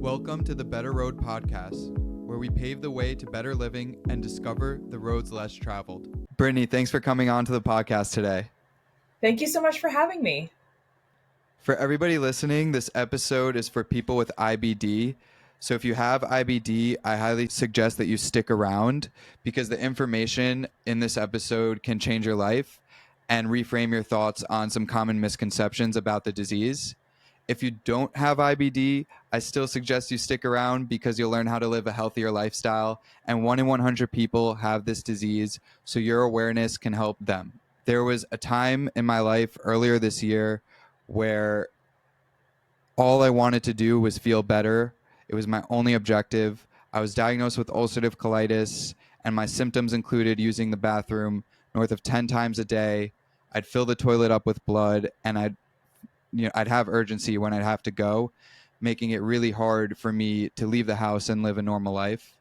Welcome to the Better Road podcast, where we pave the way to better living and discover the roads less traveled. Brittany, thanks for coming on to the podcast today. Thank you so much for having me. For everybody listening, this episode is for people with IBD. So if you have IBD, I highly suggest that you stick around because the information in this episode can change your life and reframe your thoughts on some common misconceptions about the disease. If you don't have IBD, I still suggest you stick around because you'll learn how to live a healthier lifestyle. And 1 in 100 people have this disease, so your awareness can help them. There was a time in my life earlier this year where all I wanted to do was feel better. It was my only objective. I was diagnosed with ulcerative colitis, and my symptoms included using the bathroom north of 10 times a day. I'd fill the toilet up with blood, and I'd have urgency when I'd have to go, making it really hard for me to leave the house and live a normal life.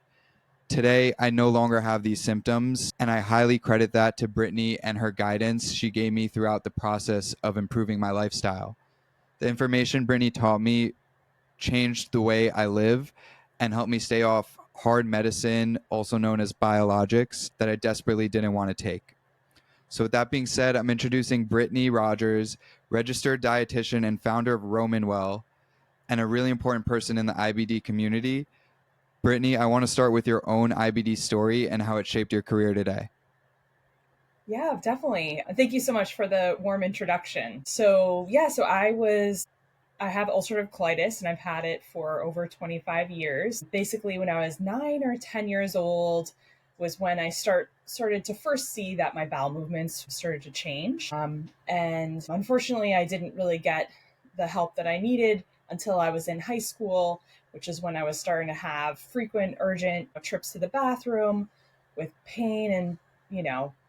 Today, I no longer have these symptoms, and I highly credit that to Brittany and her guidance she gave me throughout the process of improving my lifestyle. The information Brittany taught me changed the way I live and helped me stay off hard medicine, also known as biologics, that I desperately didn't want to take. So with that being said, I'm introducing Brittany Rogers, registered dietitian and founder of Romanwell, and a really important person in the IBD community. Brittany, I want to start with your own IBD story and how it shaped your career today. Yeah, definitely. Thank you so much for the warm introduction. So I have ulcerative colitis and I've had it for over 25 years. Basically, when I was 9 or 10 years old was when I started to first see that my bowel movements started to change. And unfortunately, I didn't really get the help that I needed until I was in high school, which is when I was starting to have frequent urgent trips to the bathroom with pain and,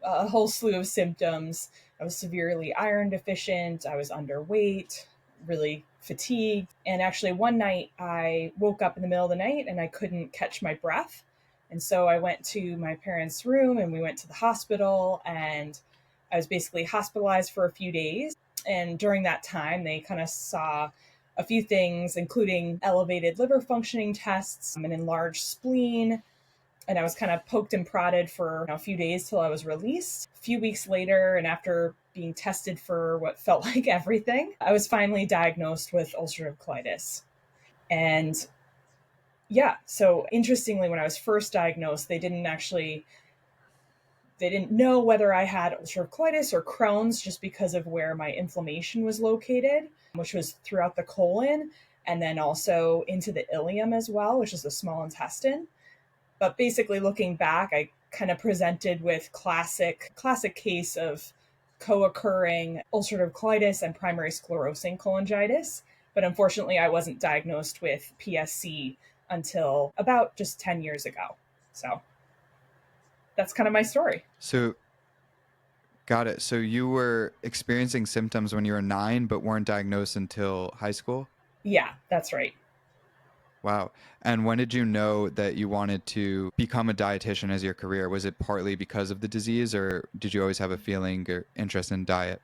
a whole slew of symptoms. I was severely iron deficient. I was underweight, really fatigued. And actually one night I woke up in the middle of the night and I couldn't catch my breath. And so I went to my parents' room and we went to the hospital, and I was basically hospitalized for a few days. And during that time, they kind of saw a few things, including elevated liver functioning tests, an enlarged spleen. And I was kind of poked and prodded for a few days till I was released. A few weeks later, and after being tested for what felt like everything, I was finally diagnosed with ulcerative colitis. And yeah, so interestingly, when I was first diagnosed, they didn't know whether I had ulcerative colitis or Crohn's just because of where my inflammation was located, which was throughout the colon and then also into the ileum as well, which is the small intestine. But basically looking back, I kind of presented with classic case of co-occurring ulcerative colitis and primary sclerosing cholangitis. But unfortunately, I wasn't diagnosed with PSC until about just 10 years ago. So that's kind of my story. So, got it. So you were experiencing symptoms when you were 9, but weren't diagnosed until high school? Yeah, that's right. Wow. And when did you know that you wanted to become a dietitian as your career? Was it partly because of the disease, or did you always have a feeling or interest in diet?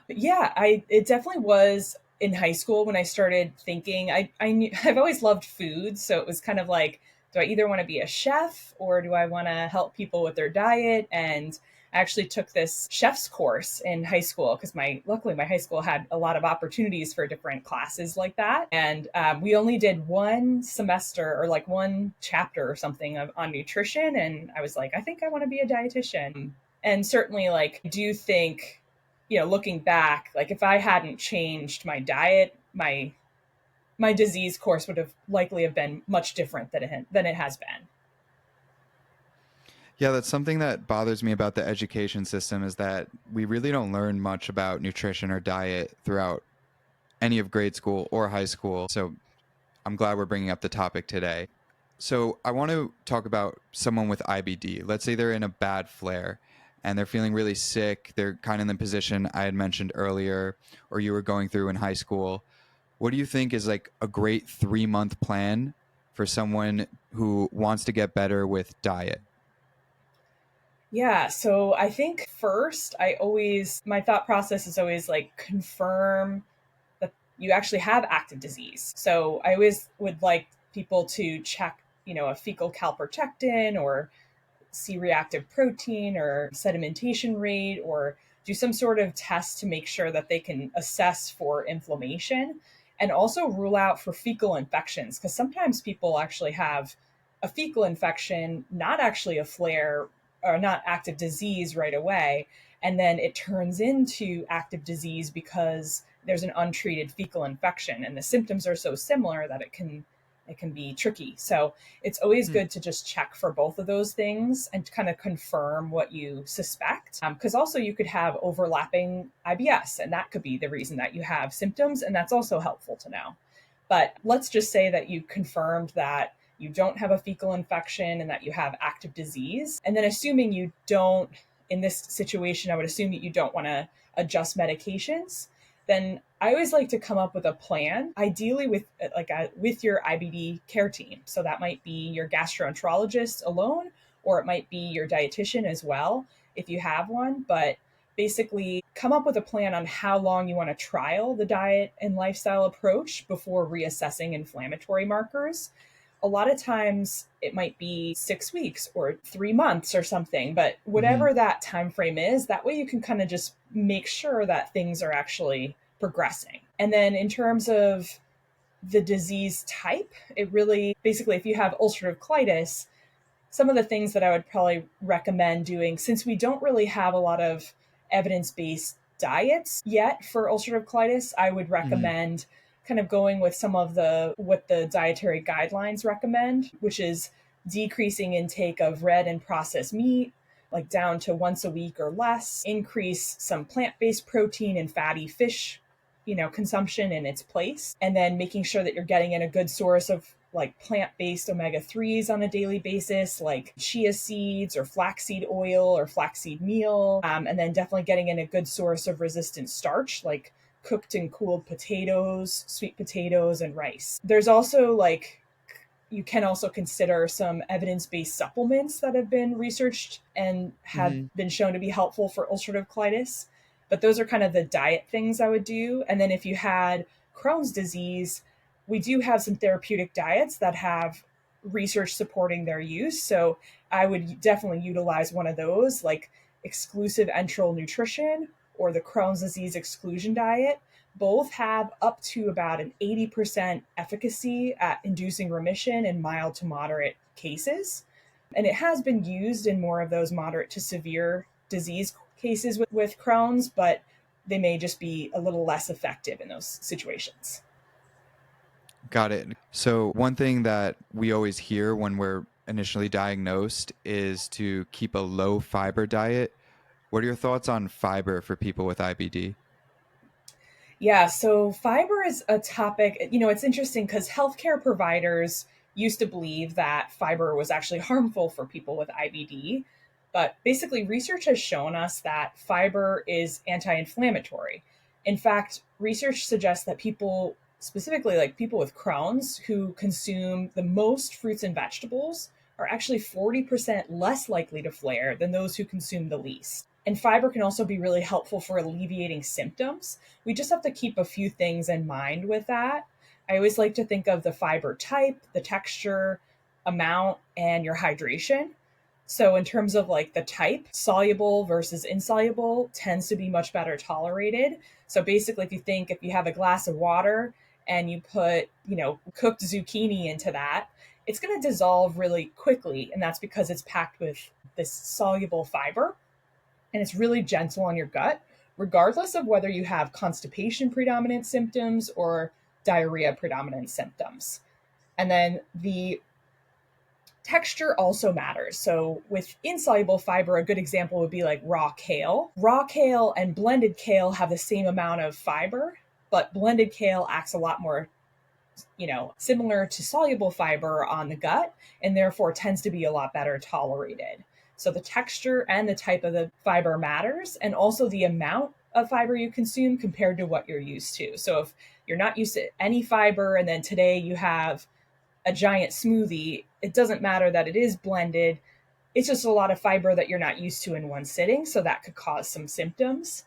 Yeah, it definitely was in high school when I started thinking. I've always loved food, so it was kind of like, do I either want to be a chef or do I want to help people with their diet? And I actually took this chef's course in high school because luckily my high school had a lot of opportunities for different classes like that. And we only did one semester or like one chapter or something on nutrition, and I was like, I think I want to be a dietitian. And certainly, like, do you think, looking back, like if I hadn't changed my diet, my disease course would have likely have been much different than it has been. Yeah, that's something that bothers me about the education system is that we really don't learn much about nutrition or diet throughout any of grade school or high school. So I'm glad we're bringing up the topic today. So I want to talk about someone with IBD. Let's say they're in a bad flare and they're feeling really sick. They're kind of in the position I had mentioned earlier, or you were going through in high school. What do you think is like a great 3-month plan for someone who wants to get better with diet? Yeah, so I think first, my thought process is always like confirm you actually have active disease. So I always would like people to check, a fecal calprotectin or C-reactive protein or sedimentation rate, or do some sort of test to make sure that they can assess for inflammation, and also rule out for fecal infections, because sometimes people actually have a fecal infection, not actually a flare or not active disease right away, and then it turns into active disease because there's an untreated fecal infection, and the symptoms are so similar that it can be tricky. So it's always Hmm. good to just check for both of those things and kind of confirm what you suspect. Because also you could have overlapping IBS, and that could be the reason that you have symptoms, and that's also helpful to know. But let's just say that you confirmed that you don't have a fecal infection and that you have active disease. And then assuming you don't, in this situation, I would assume that you don't want to adjust medications. Then I always like to come up with a plan, ideally with your IBD care team. So that might be your gastroenterologist alone, or it might be your dietitian as well, if you have one. But basically, come up with a plan on how long you want to trial the diet and lifestyle approach before reassessing inflammatory markers. A lot of times it might be 6 weeks or 3 months or something, but Hmm. whatever that time frame is, that way you can kind of just make sure that things are actually progressing. And then in terms of the disease type, it really basically, if you have ulcerative colitis, some of the things that I would probably recommend doing, since we don't really have a lot of evidence based diets yet for ulcerative colitis, I would Hmm. recommend kind of going with some of the what the dietary guidelines recommend, which is decreasing intake of red and processed meat, like down to once a week or less, increase some plant-based protein and fatty fish, consumption in its place, and then making sure that you're getting in a good source of like plant-based omega-3s on a daily basis, like chia seeds or flaxseed oil or flaxseed meal, and then definitely getting in a good source of resistant starch, like cooked and cooled potatoes, sweet potatoes, and rice. There's also like you can also consider some evidence-based supplements that have been researched and have Hmm. been shown to be helpful for ulcerative colitis. But those are kind of the diet things I would do. And then if you had Crohn's disease, we do have some therapeutic diets that have research supporting their use. So I would definitely utilize one of those, like exclusive enteral nutrition or the Crohn's disease exclusion diet. Both have up to about an 80% efficacy at inducing remission in mild to moderate cases. And it has been used in more of those moderate to severe disease cases with Crohn's, but they may just be a little less effective in those situations. Got it. So, one thing that we always hear when we're initially diagnosed is to keep a low fiber diet. What are your thoughts on fiber for people with IBD? Yeah, so fiber is a topic, it's interesting because healthcare providers used to believe that fiber was actually harmful for people with IBD. But basically, research has shown us that fiber is anti inflammatory. In fact, research suggests that people, specifically like people with Crohn's, who consume the most fruits and vegetables, are actually 40% less likely to flare than those who consume the least. And fiber can also be really helpful for alleviating symptoms. We just have to keep a few things in mind with that. I always like to think of the fiber type, the texture, amount, and your hydration. So, in terms of like the type, soluble versus insoluble tends to be much better tolerated. So, basically, if you have a glass of water and you put, cooked zucchini into that, it's going to dissolve really quickly. And that's because it's packed with this soluble fiber, and it's really gentle on your gut, regardless of whether you have constipation predominant symptoms or diarrhea predominant symptoms. And then the texture also matters. So, with insoluble fiber, a good example would be like raw kale. Raw kale and blended kale have the same amount of fiber, but blended kale acts a lot more similar to soluble fiber on the gut, and therefore tends to be a lot better tolerated. So the texture and the type of the fiber matters, and also the amount of fiber you consume compared to what you're used to. So if you're not used to any fiber and then today you have a giant smoothie, it doesn't matter that it is blended. It's just a lot of fiber that you're not used to in one sitting. So that could cause some symptoms.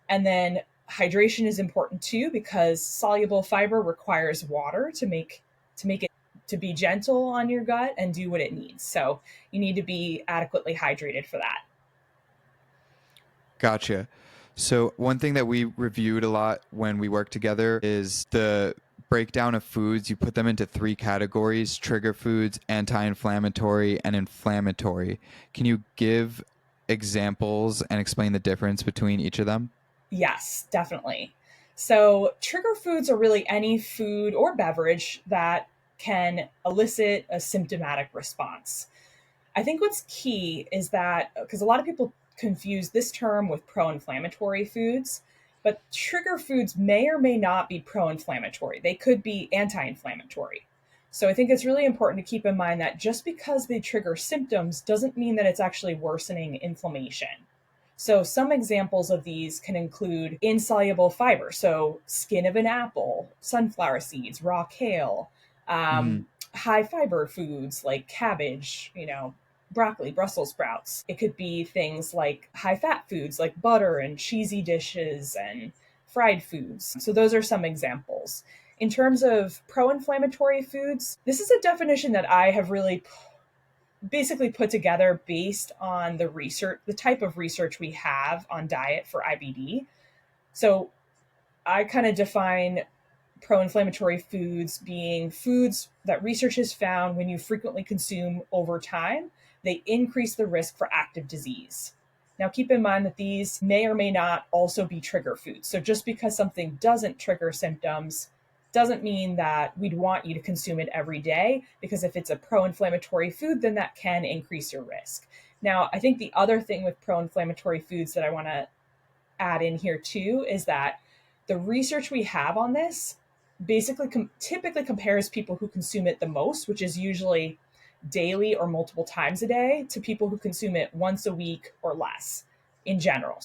And then Hydration is important too, because soluble fiber requires water to make it to be gentle on your gut and do what it needs. So you need to be adequately hydrated for that. Gotcha. So one thing that we reviewed a lot when we worked together is the breakdown of foods. You put them into three categories: trigger foods, anti-inflammatory, and inflammatory. Can you give examples and explain the difference between each of them? Yes, definitely. So, trigger foods are really any food or beverage that can elicit a symptomatic response. I think what's key is that because a lot of people confuse this term with pro inflammatory foods, but trigger foods may or may not be pro inflammatory. They could be anti inflammatory. So I think it's really important to keep in mind that just because they trigger symptoms doesn't mean that it's actually worsening inflammation. So, some examples of these can include insoluble fiber, so skin of an apple, sunflower seeds, raw kale, Hmm. high fiber foods like cabbage, broccoli, Brussels sprouts. It could be things like high fat foods like butter and cheesy dishes and fried foods. So, those are some examples. In terms of pro inflammatory foods, this is a definition that I have really basically put together based on the research, the type of research we have on diet for IBD. So I kind of define pro inflammatory foods being foods that research has found when you frequently consume over time, they increase the risk for active disease. Now, keep in mind that these may or may not also be trigger foods. So, just because something doesn't trigger symptoms doesn't mean that we'd want you to consume it every day, because if it's a pro inflammatory food, then that can increase your risk. Now, I think the other thing with pro inflammatory foods that I want to add in here too is that the research we have on this basically typically compares people who consume it the most, which is usually daily or multiple times a day, to people who consume it once a week or less in general.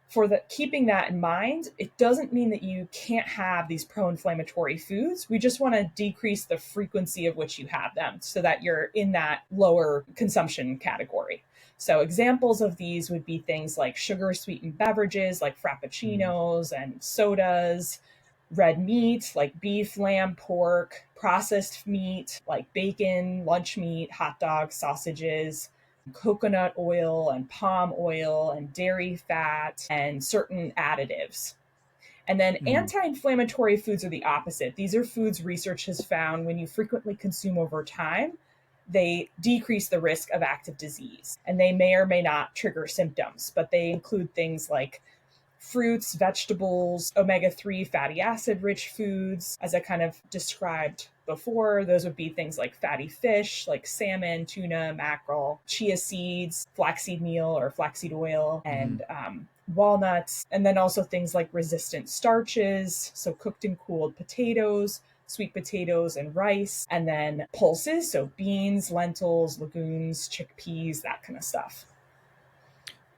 For the keeping that in mind, it doesn't mean that you can't have these pro-inflammatory foods. We just want to decrease the frequency of which you have them so that you're in that lower consumption category. So examples of these would be things like sugar sweetened beverages like frappuccinos and sodas, red meat like beef, lamb, pork, processed meat like bacon, lunch meat, hot dogs, sausages, coconut oil and palm oil and dairy fat and certain additives. And then Hmm. anti inflammatory foods are the opposite. These are foods research has found when you frequently consume over time, they decrease the risk of active disease. And they may or may not trigger symptoms, but they include things like fruits, vegetables, omega-3 fatty acid rich foods. As I kind of described before, those would be things like fatty fish, like salmon, tuna, mackerel, chia seeds, flaxseed meal or flaxseed oil, Hmm. and walnuts. And then also things like resistant starches, so cooked and cooled potatoes, sweet potatoes and rice, and then pulses, so beans, lentils, legumes, chickpeas, that kind of stuff.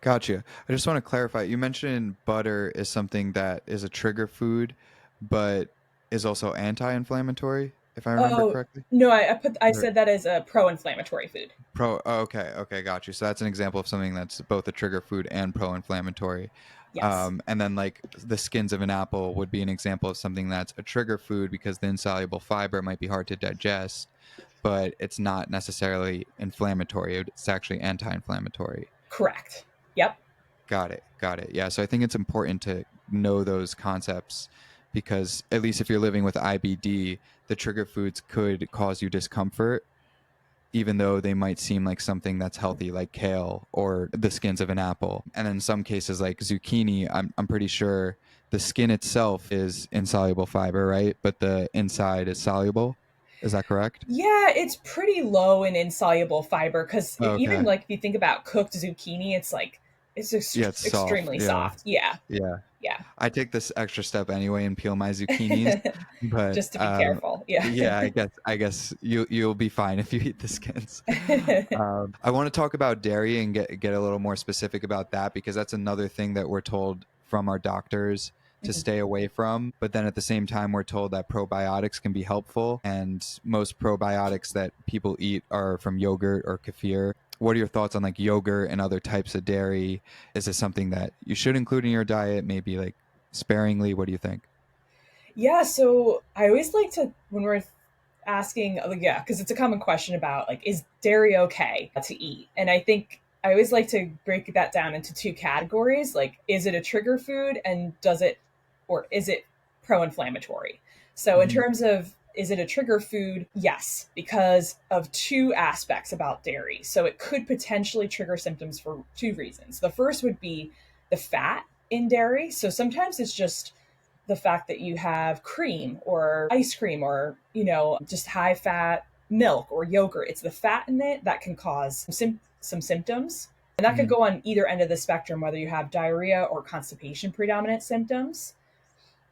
Gotcha. I just want to clarify. You mentioned butter is something that is a trigger food, but is also anti-inflammatory, if I remember Oh, correctly. no, I Or said that as a pro-inflammatory food. okay, okay, got you. So that's an example of something that's both a trigger food and pro-inflammatory. Yes. And then like the skins of an apple would be an example of something that's a trigger food because the insoluble fiber might be hard to digest, but it's not necessarily inflammatory. It's actually anti-inflammatory. Correct. Yep. Got it. Got it. Yeah. So I think it's important to know those concepts because at least if you're living with IBD, the trigger foods could cause you discomfort, even though they might seem like something that's healthy, like kale or the skins of an apple. And in some cases, like zucchini, I'm pretty sure the skin itself is insoluble fiber, right? But the inside is soluble. Is that correct? Yeah, it's pretty low in insoluble fiber because even Okay. like if you think about cooked zucchini, it's like it's Yeah, it's soft. extremely Yeah. soft. Yeah. Yeah. Yeah. I take this extra step anyway and peel my zucchinis, but Just to be careful. Yeah. yeah, I guess you'll be fine if you eat the skins. I want to talk about dairy and get a little more specific about that because that's another thing that we're told from our doctors to Mhm. stay away from. But then at the same time, we're told that probiotics can be helpful, and most probiotics that people eat are from yogurt or kefir. What are your thoughts on like yogurt and other types of dairy? Is this something that you should include in your diet? Maybe like sparingly? What do you think? Yeah, so I always like to, when we're asking, yeah, because it's a common question about like, is dairy okay to eat? And I think I always like to break that down into two categories. Like, is it a trigger food and or is it pro inflammatory? So, in Hmm. terms of, is it a trigger food? Yes, because of two aspects about dairy. So, it could potentially trigger symptoms for two reasons. The first would be the fat in dairy. So, sometimes it's just the fact that you have cream or ice cream or, just high fat milk or yogurt. It's the fat in it that can cause some symptoms. And that could Hmm. go on either end of the spectrum, whether you have diarrhea or constipation predominant symptoms.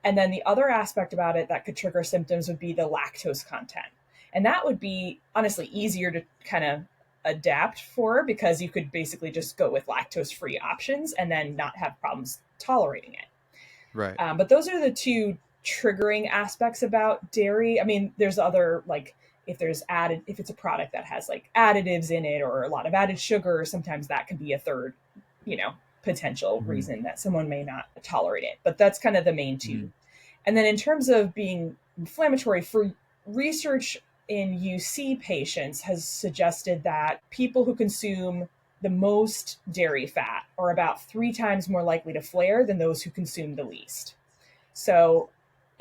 And then the other aspect about it that could trigger symptoms would be the lactose content. And that would be honestly easier to kind of adapt for because you could basically just go with lactose free options and then not have problems tolerating it. Right. But those are the two triggering aspects about dairy. I mean, there's other like if it's a product that has like additives in it or a lot of added sugar, sometimes that can be a third, you know, potential Hmm. reason that someone may not tolerate it. But that's kind of the main Hmm. two. And then in terms of being inflammatory, for research in UC patients has suggested that people who consume the most dairy fat are about 3 times more likely to flare than those who consume the least. So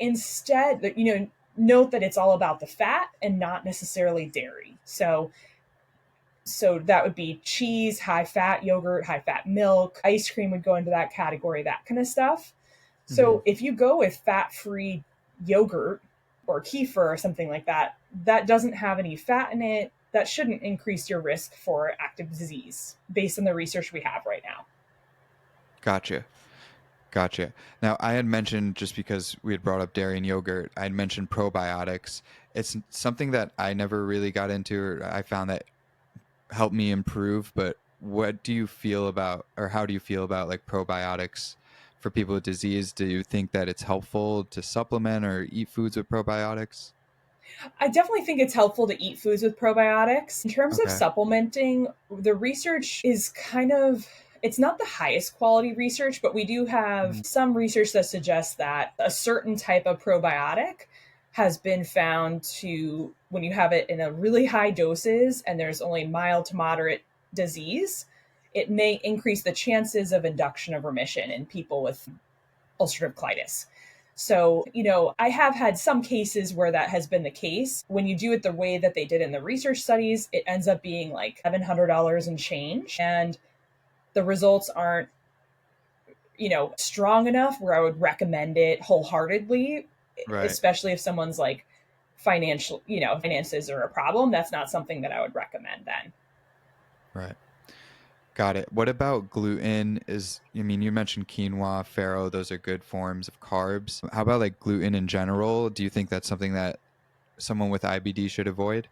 instead, note that it's all about the fat and not necessarily dairy. So that would be cheese, high fat yogurt, high fat milk, ice cream would go into that category, that kind of stuff. Hmm. So if you go with fat free yogurt or kefir or something like that, that doesn't have any fat in it. That shouldn't increase your risk for active disease based on the research we have right now. Gotcha. Gotcha. Now, I had mentioned, just because we had brought up dairy and yogurt, I had mentioned probiotics. It's something that I never really got into, or I found that helped me improve. But what do you feel about, or how do you feel about like probiotics for people with disease? Do you think that it's helpful to supplement or eat foods with probiotics? I definitely think it's helpful to eat foods with probiotics. In terms of Okay. supplementing, the research is it's not the highest quality research, but we do have Mhm. some research that suggests that a certain type of probiotic has been found to, when you have it in a really high doses and there's only mild to moderate disease, it may increase the chances of induction of remission in people with ulcerative colitis. So, I have had some cases where that has been the case. When you do it the way that they did in the research studies, it ends up being like $700 and change. And the results aren't, strong enough where I would recommend it wholeheartedly, Right. especially if someone's like finances are a problem. That's not something that I would recommend then. Right. Got it. What about gluten? I mean, you mentioned quinoa, farro, those are good forms of carbs. How about like gluten in general? Do you think that's something that someone with IBD should avoid?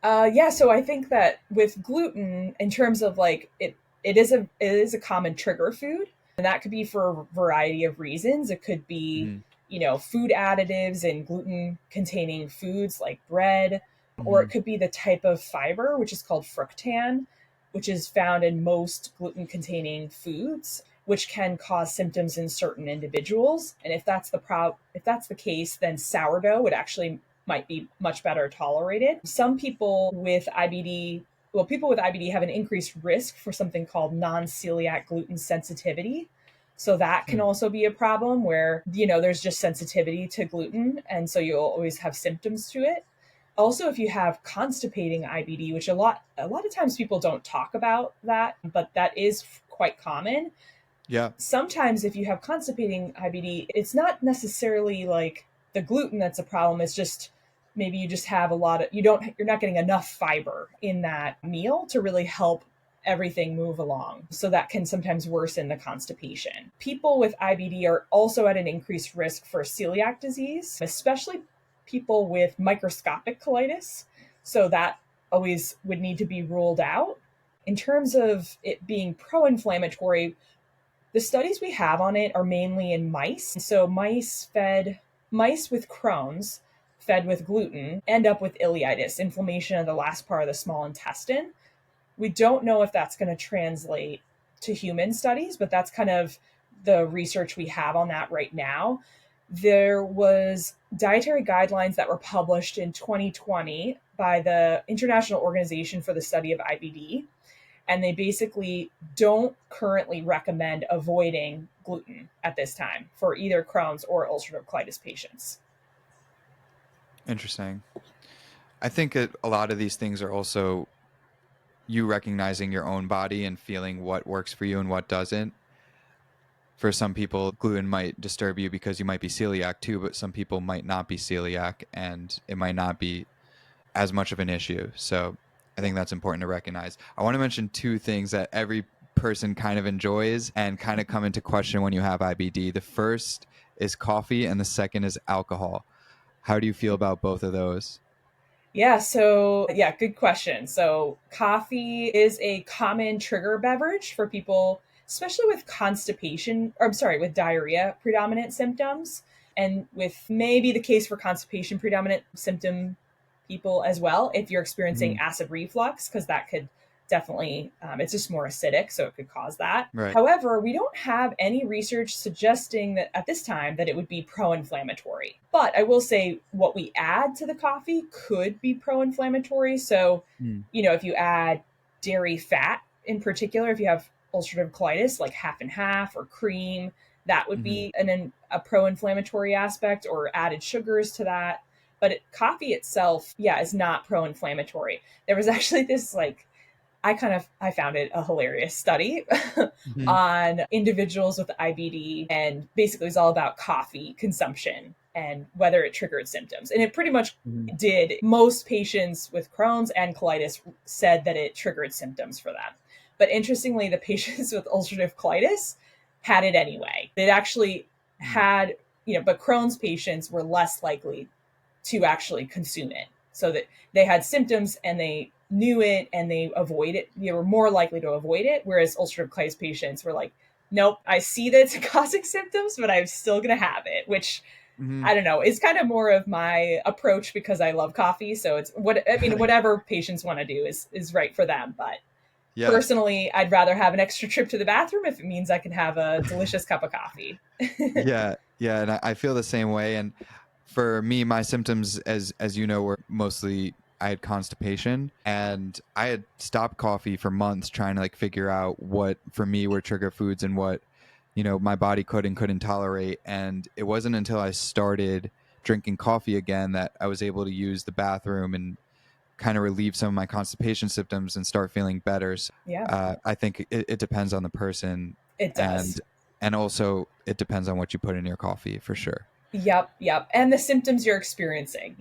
Yeah, so I think that with gluten, in terms of like it is a common trigger food, and that could be for a variety of reasons. It could be, Hmm. food additives in gluten containing foods like bread, or Hmm. it could be the type of fiber, which is called fructan, which is found in most gluten containing foods, which can cause symptoms in certain individuals. And if that's the case, then sourdough would actually might be much better tolerated. Some people with IBD, well, people with IBD have an increased risk for something called non celiac gluten sensitivity. So that can also be a problem where, there's just sensitivity to gluten. And so you'll always have symptoms to it. Also, if you have constipating IBD, which a lot of times people don't talk about that, but that is quite common. Yeah. Sometimes if you have constipating IBD, it's not necessarily like the gluten that's a problem. It's just maybe you just have you're not getting enough fiber in that meal to really help everything move along. So that can sometimes worsen the constipation. People with IBD are also at an increased risk for celiac disease, especially people with microscopic colitis. So that always would need to be ruled out. In terms of it being pro inflammatory, the studies we have on it are mainly in mice. So mice with Crohn's fed with gluten end up with ileitis, inflammation of the last part of the small intestine. We don't know if that's going to translate to human studies, but that's kind of the research we have on that right now. There was dietary guidelines that were published in 2020 by the International Organization for the Study of IBD, and they basically don't currently recommend avoiding gluten at this time for either Crohn's or ulcerative colitis patients. Interesting. I think a lot of these things are also you recognizing your own body and feeling what works for you and what doesn't. For some people, gluten might disturb you because you might be celiac too, but some people might not be celiac and it might not be as much of an issue. So I think that's important to recognize. I want to mention two things that every person kind of enjoys and kind of come into question when you have IBD. The first is coffee and the second is alcohol. How do you feel about both of those? Yeah, good question. So, coffee is a common trigger beverage for people, especially with constipation, or I'm sorry, with diarrhea predominant symptoms, and with maybe the case for constipation predominant symptom people as well, if you're experiencing Mhm. acid reflux, because that could definitely, it's just more acidic, so it could cause that. Right. However, we don't have any research suggesting that at this time that it would be pro-inflammatory. But I will say what we add to the coffee could be pro-inflammatory. So, Mm. if you add dairy fat in particular, if you have ulcerative colitis, like half and half or cream, that would Hmm. be a pro-inflammatory aspect, or added sugars to that. But coffee itself, yeah, is not pro-inflammatory. There was actually this I found it a hilarious study Hmm. on individuals with IBD, and basically it was all about coffee consumption and whether it triggered symptoms. And it pretty much Hmm. did. Most patients with Crohn's and colitis said that it triggered symptoms for them. But interestingly, the patients with ulcerative colitis had it anyway. It actually had, but Crohn's patients were less likely to actually consume it. So that they had symptoms and they knew it and they were more likely to avoid it. Whereas ulcerative colitis patients were like, nope, I see that it's causing symptoms, but I'm still going to have it, which Hmm. I don't know, is kind of more of my approach because I love coffee. So whatever patients want to do is right for them. But Yeah. personally, I'd rather have an extra trip to the bathroom if it means I can have a delicious cup of coffee. Yeah. Yeah. And I feel the same way. And for me, my symptoms, as you know, were mostly I had constipation and I had stopped coffee for months trying to like figure out what for me were trigger foods and what, my body could and couldn't tolerate. And it wasn't until I started drinking coffee again that I was able to use the bathroom and kind of relieve some of my constipation symptoms and start feeling better. So, Yeah, I think it depends on the person it and does. and also it depends on what you put in your coffee for sure. Yep. And the symptoms you're experiencing,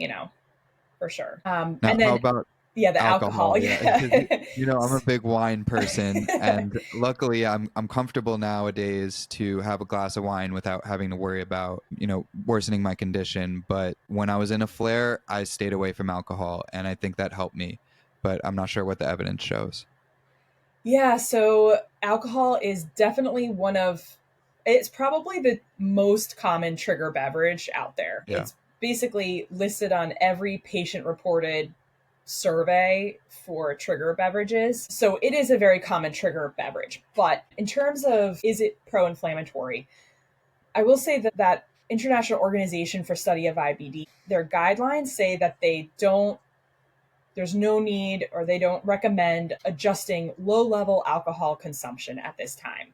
for sure. Now, And how then, about yeah, the alcohol. alcohol? Yeah, because Yeah. I'm a big wine person, and luckily I'm comfortable nowadays to have a glass of wine without having to worry about worsening my condition. But when I was in a flare, I stayed away from alcohol, and I think that helped me. But I'm not sure what the evidence shows. Yeah, so alcohol is definitely it's probably the most common trigger beverage out there. Yeah. It's basically listed on every patient reported survey for trigger beverages. So it is a very common trigger beverage. But in terms of is it pro inflammatory, I will say that International Organization for Study of IBD, their guidelines say that there's no need, or they don't recommend adjusting low level alcohol consumption at this time.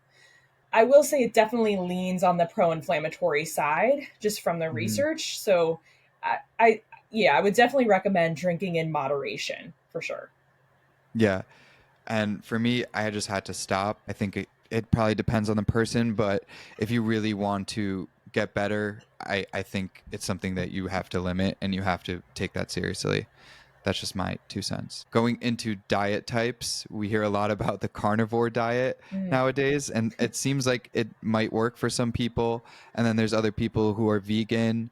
I will say it definitely leans on the pro inflammatory side just from the Mhm. research. So I yeah, I would definitely recommend drinking in moderation for sure. Yeah. And for me, I just had to stop. I think it probably depends on the person, but if you really want to get better, I think it's something that you have to limit and you have to take that seriously. That's just my 2 cents. Going into diet types, we hear a lot about the carnivore diet Mm. nowadays, and it seems like it might work for some people. And then there's other people who are vegan.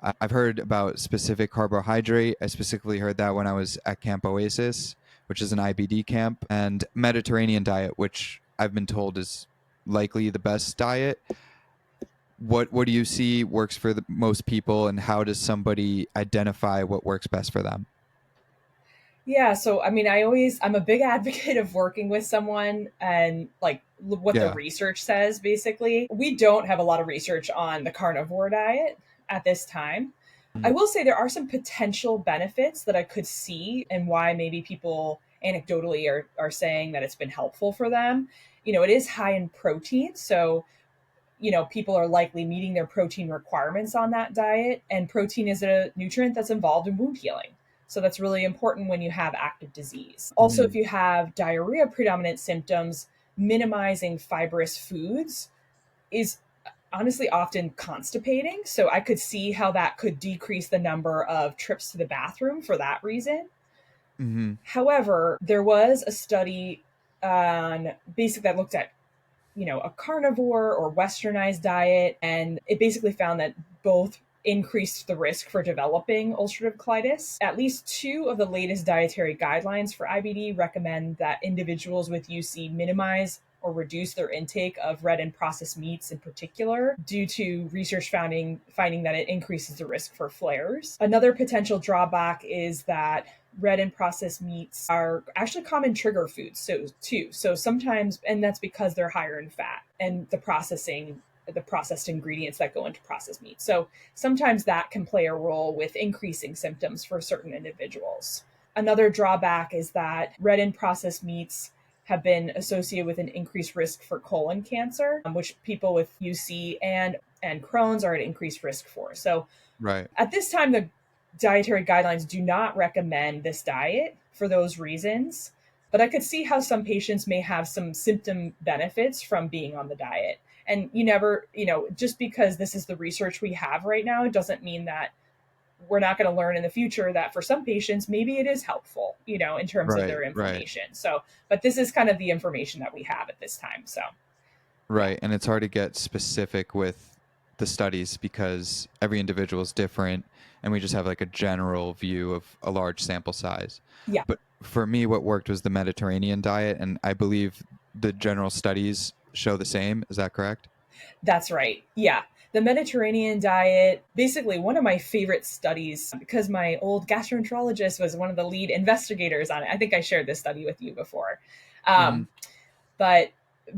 I've heard about specific carbohydrate. I specifically heard that when I was at Camp Oasis, which is an IBD camp, and Mediterranean diet, which I've been told is likely the best diet. What do you see works for the most people, and how does somebody identify what works best for them? Yeah, so I mean, I'm a big advocate of working with someone and like what the Yeah. research says, basically. We don't have a lot of research on the carnivore diet at this time. I Mhm. will say there are some potential benefits that I could see and why maybe people anecdotally are saying that it's been helpful for them. It is high in protein. So, people are likely meeting their protein requirements on that diet. And protein is a nutrient that's involved in wound healing. So that's really important when you have active disease. Also, if Mhm. you have diarrhea predominant symptoms, minimizing fibrous foods is honestly often constipating. So I could see how that could decrease the number of trips to the bathroom for that reason. Mhm. However, there was a study on basic that looked at a carnivore or westernized diet, and it basically found that both increased the risk for developing ulcerative colitis. At least two of the latest dietary guidelines for IBD recommend that individuals with UC minimize or reduce their intake of red and processed meats in particular, due to research finding that it increases the risk for flares. Another potential drawback is that red and processed meats are actually common trigger foods so sometimes, and that's because they're higher in fat and the processed ingredients that go into processed meat. So sometimes that can play a role with increasing symptoms for certain individuals. Another drawback is that red and processed meats have been associated with an increased risk for colon cancer, which people with UC and Crohn's are at increased risk for. So Right. at this time, the dietary guidelines do not recommend this diet for those reasons, but I could see how some patients may have some symptom benefits from being on the diet. And just because this is the research we have right now, doesn't mean that we're not going to learn in the future that for some patients, maybe it is helpful, in terms of Right. their Right. inflammation. So, but this is kind of the information that we have at this time. So, yeah. Right. And it's hard to get specific with the studies because every individual is different and we just have like a general view of a large sample size. Yeah. But for me, what worked was the Mediterranean diet. And I believe the general studies show the same. Is that correct? That's right. Yeah. The Mediterranean diet, basically one of my favorite studies, because my old gastroenterologist was one of the lead investigators on it. I think I shared this study with you before. Hmm. Um, but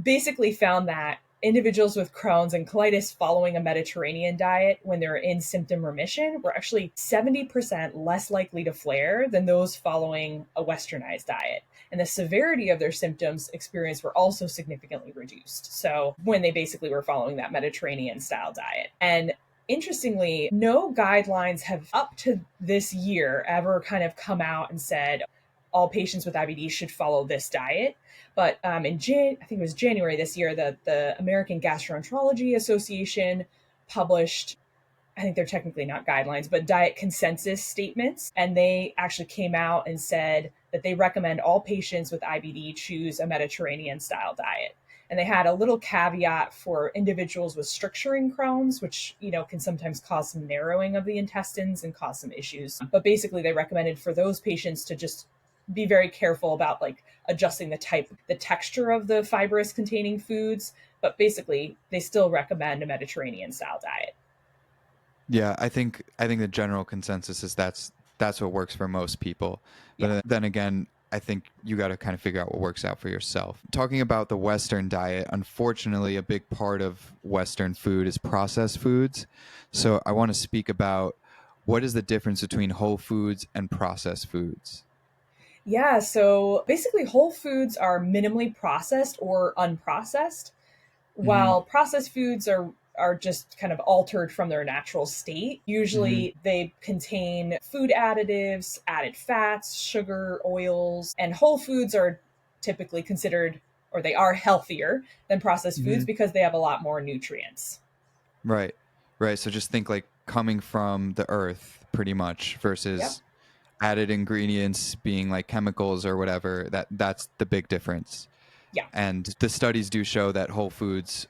basically found that individuals with Crohn's and colitis following a Mediterranean diet when they're in symptom remission were actually 70% less likely to flare than those following a westernized diet. And the severity of their symptoms experienced were also significantly reduced. So when they basically were following that Mediterranean style diet. And interestingly, no guidelines have up to this year ever kind of come out and said all patients with IBD should follow this diet. But I think it was January this year, the American Gastroenterology Association published, I think they're technically not guidelines, but diet consensus statements. And they actually came out and said that they recommend all patients with IBD choose a Mediterranean style diet. And they had a little caveat for individuals with stricturing Crohn's, which, can sometimes cause some narrowing of the intestines and cause some issues. But basically, they recommended for those patients to just be very careful about like adjusting the texture of the fibrous containing foods. But basically, they still recommend a Mediterranean style diet. Yeah, I think the general consensus is that's what works for most people. Yeah. But then again, I think you got to kind of figure out what works out for yourself. Talking about the Western diet, unfortunately, a big part of Western food is processed foods. So I want to speak about what is the difference between whole foods and processed foods. Yeah, so basically, whole foods are minimally processed or unprocessed, Hmm. while processed foods are just kind of altered from their natural state. Hmm. Usually, they contain food additives, added fats, sugar, oils, and whole foods are typically considered, or they are healthier than processed Hmm. foods because they have a lot more nutrients. Right, right. So just think like coming from the earth, pretty much, Yep. versus added ingredients being like chemicals or whatever. That's the big difference. Yeah. And the studies do show that whole foods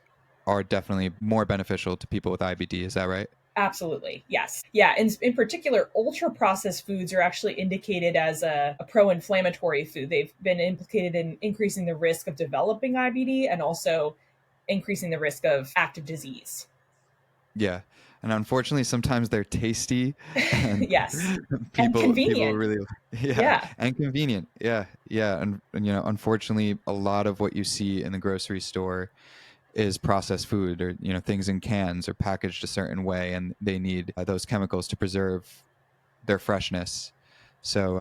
are definitely more beneficial to people with IBD. Is that right? Absolutely. Yes. Yeah. In particular, ultra processed foods are actually indicated as a pro inflammatory food. They've been implicated in increasing the risk of developing IBD and also increasing the risk of active disease. Yeah. And unfortunately, sometimes they're tasty, and Yes. And people convenient. really, yeah, Yeah. and convenient. Yeah, yeah, and unfortunately, a lot of what you see in the grocery store is processed food, or things in cans or packaged a certain way, and they need those chemicals to preserve their freshness. So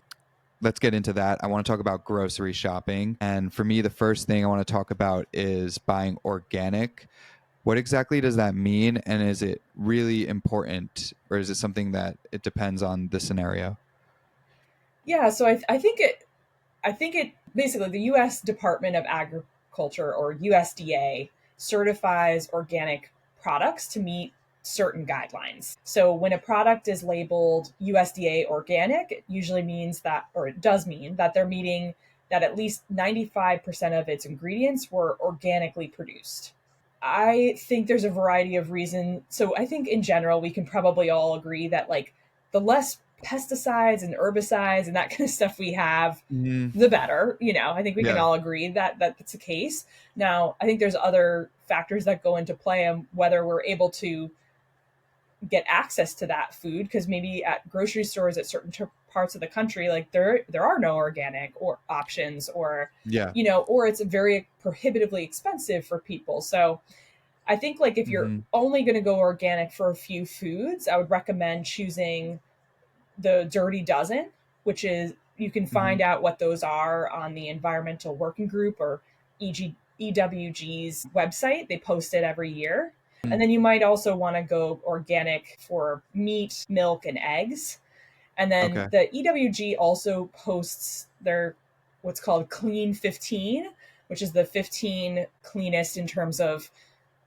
let's get into that. I want to talk about grocery shopping. And for me, the first thing I want to talk about is buying organic. What exactly does that mean? And is it really important, or is it something that it depends on the scenario? Yeah. So I think it basically the U.S. Department of Agriculture, or USDA, certifies organic products to meet certain guidelines. So when a product is labeled USDA organic, it usually means that, or it does mean that they're meeting that at least 95% of its ingredients were organically produced. I think there's a variety of reasons. So I think in general, we can probably all agree that like the less pesticides and herbicides and that kind of stuff we have, Mm, the better. I think we can yeah. all agree that that's the case. Now, I think there's other factors that go into play on whether we're able to get access to that food, because maybe at grocery stores at certain parts of the country, like there are no organic or options, or Yeah. or it's very prohibitively expensive for people. So I think like if you're Hmm. only going to go organic for a few foods, I would recommend choosing the Dirty Dozen, which is you can Hmm. find out what those are on the Environmental Working Group, or EWG's website. They post it every year. And then you might also want to go organic for meat, milk, and eggs. And then Okay. the EWG also posts their what's called Clean 15, which is the 15 cleanest in terms of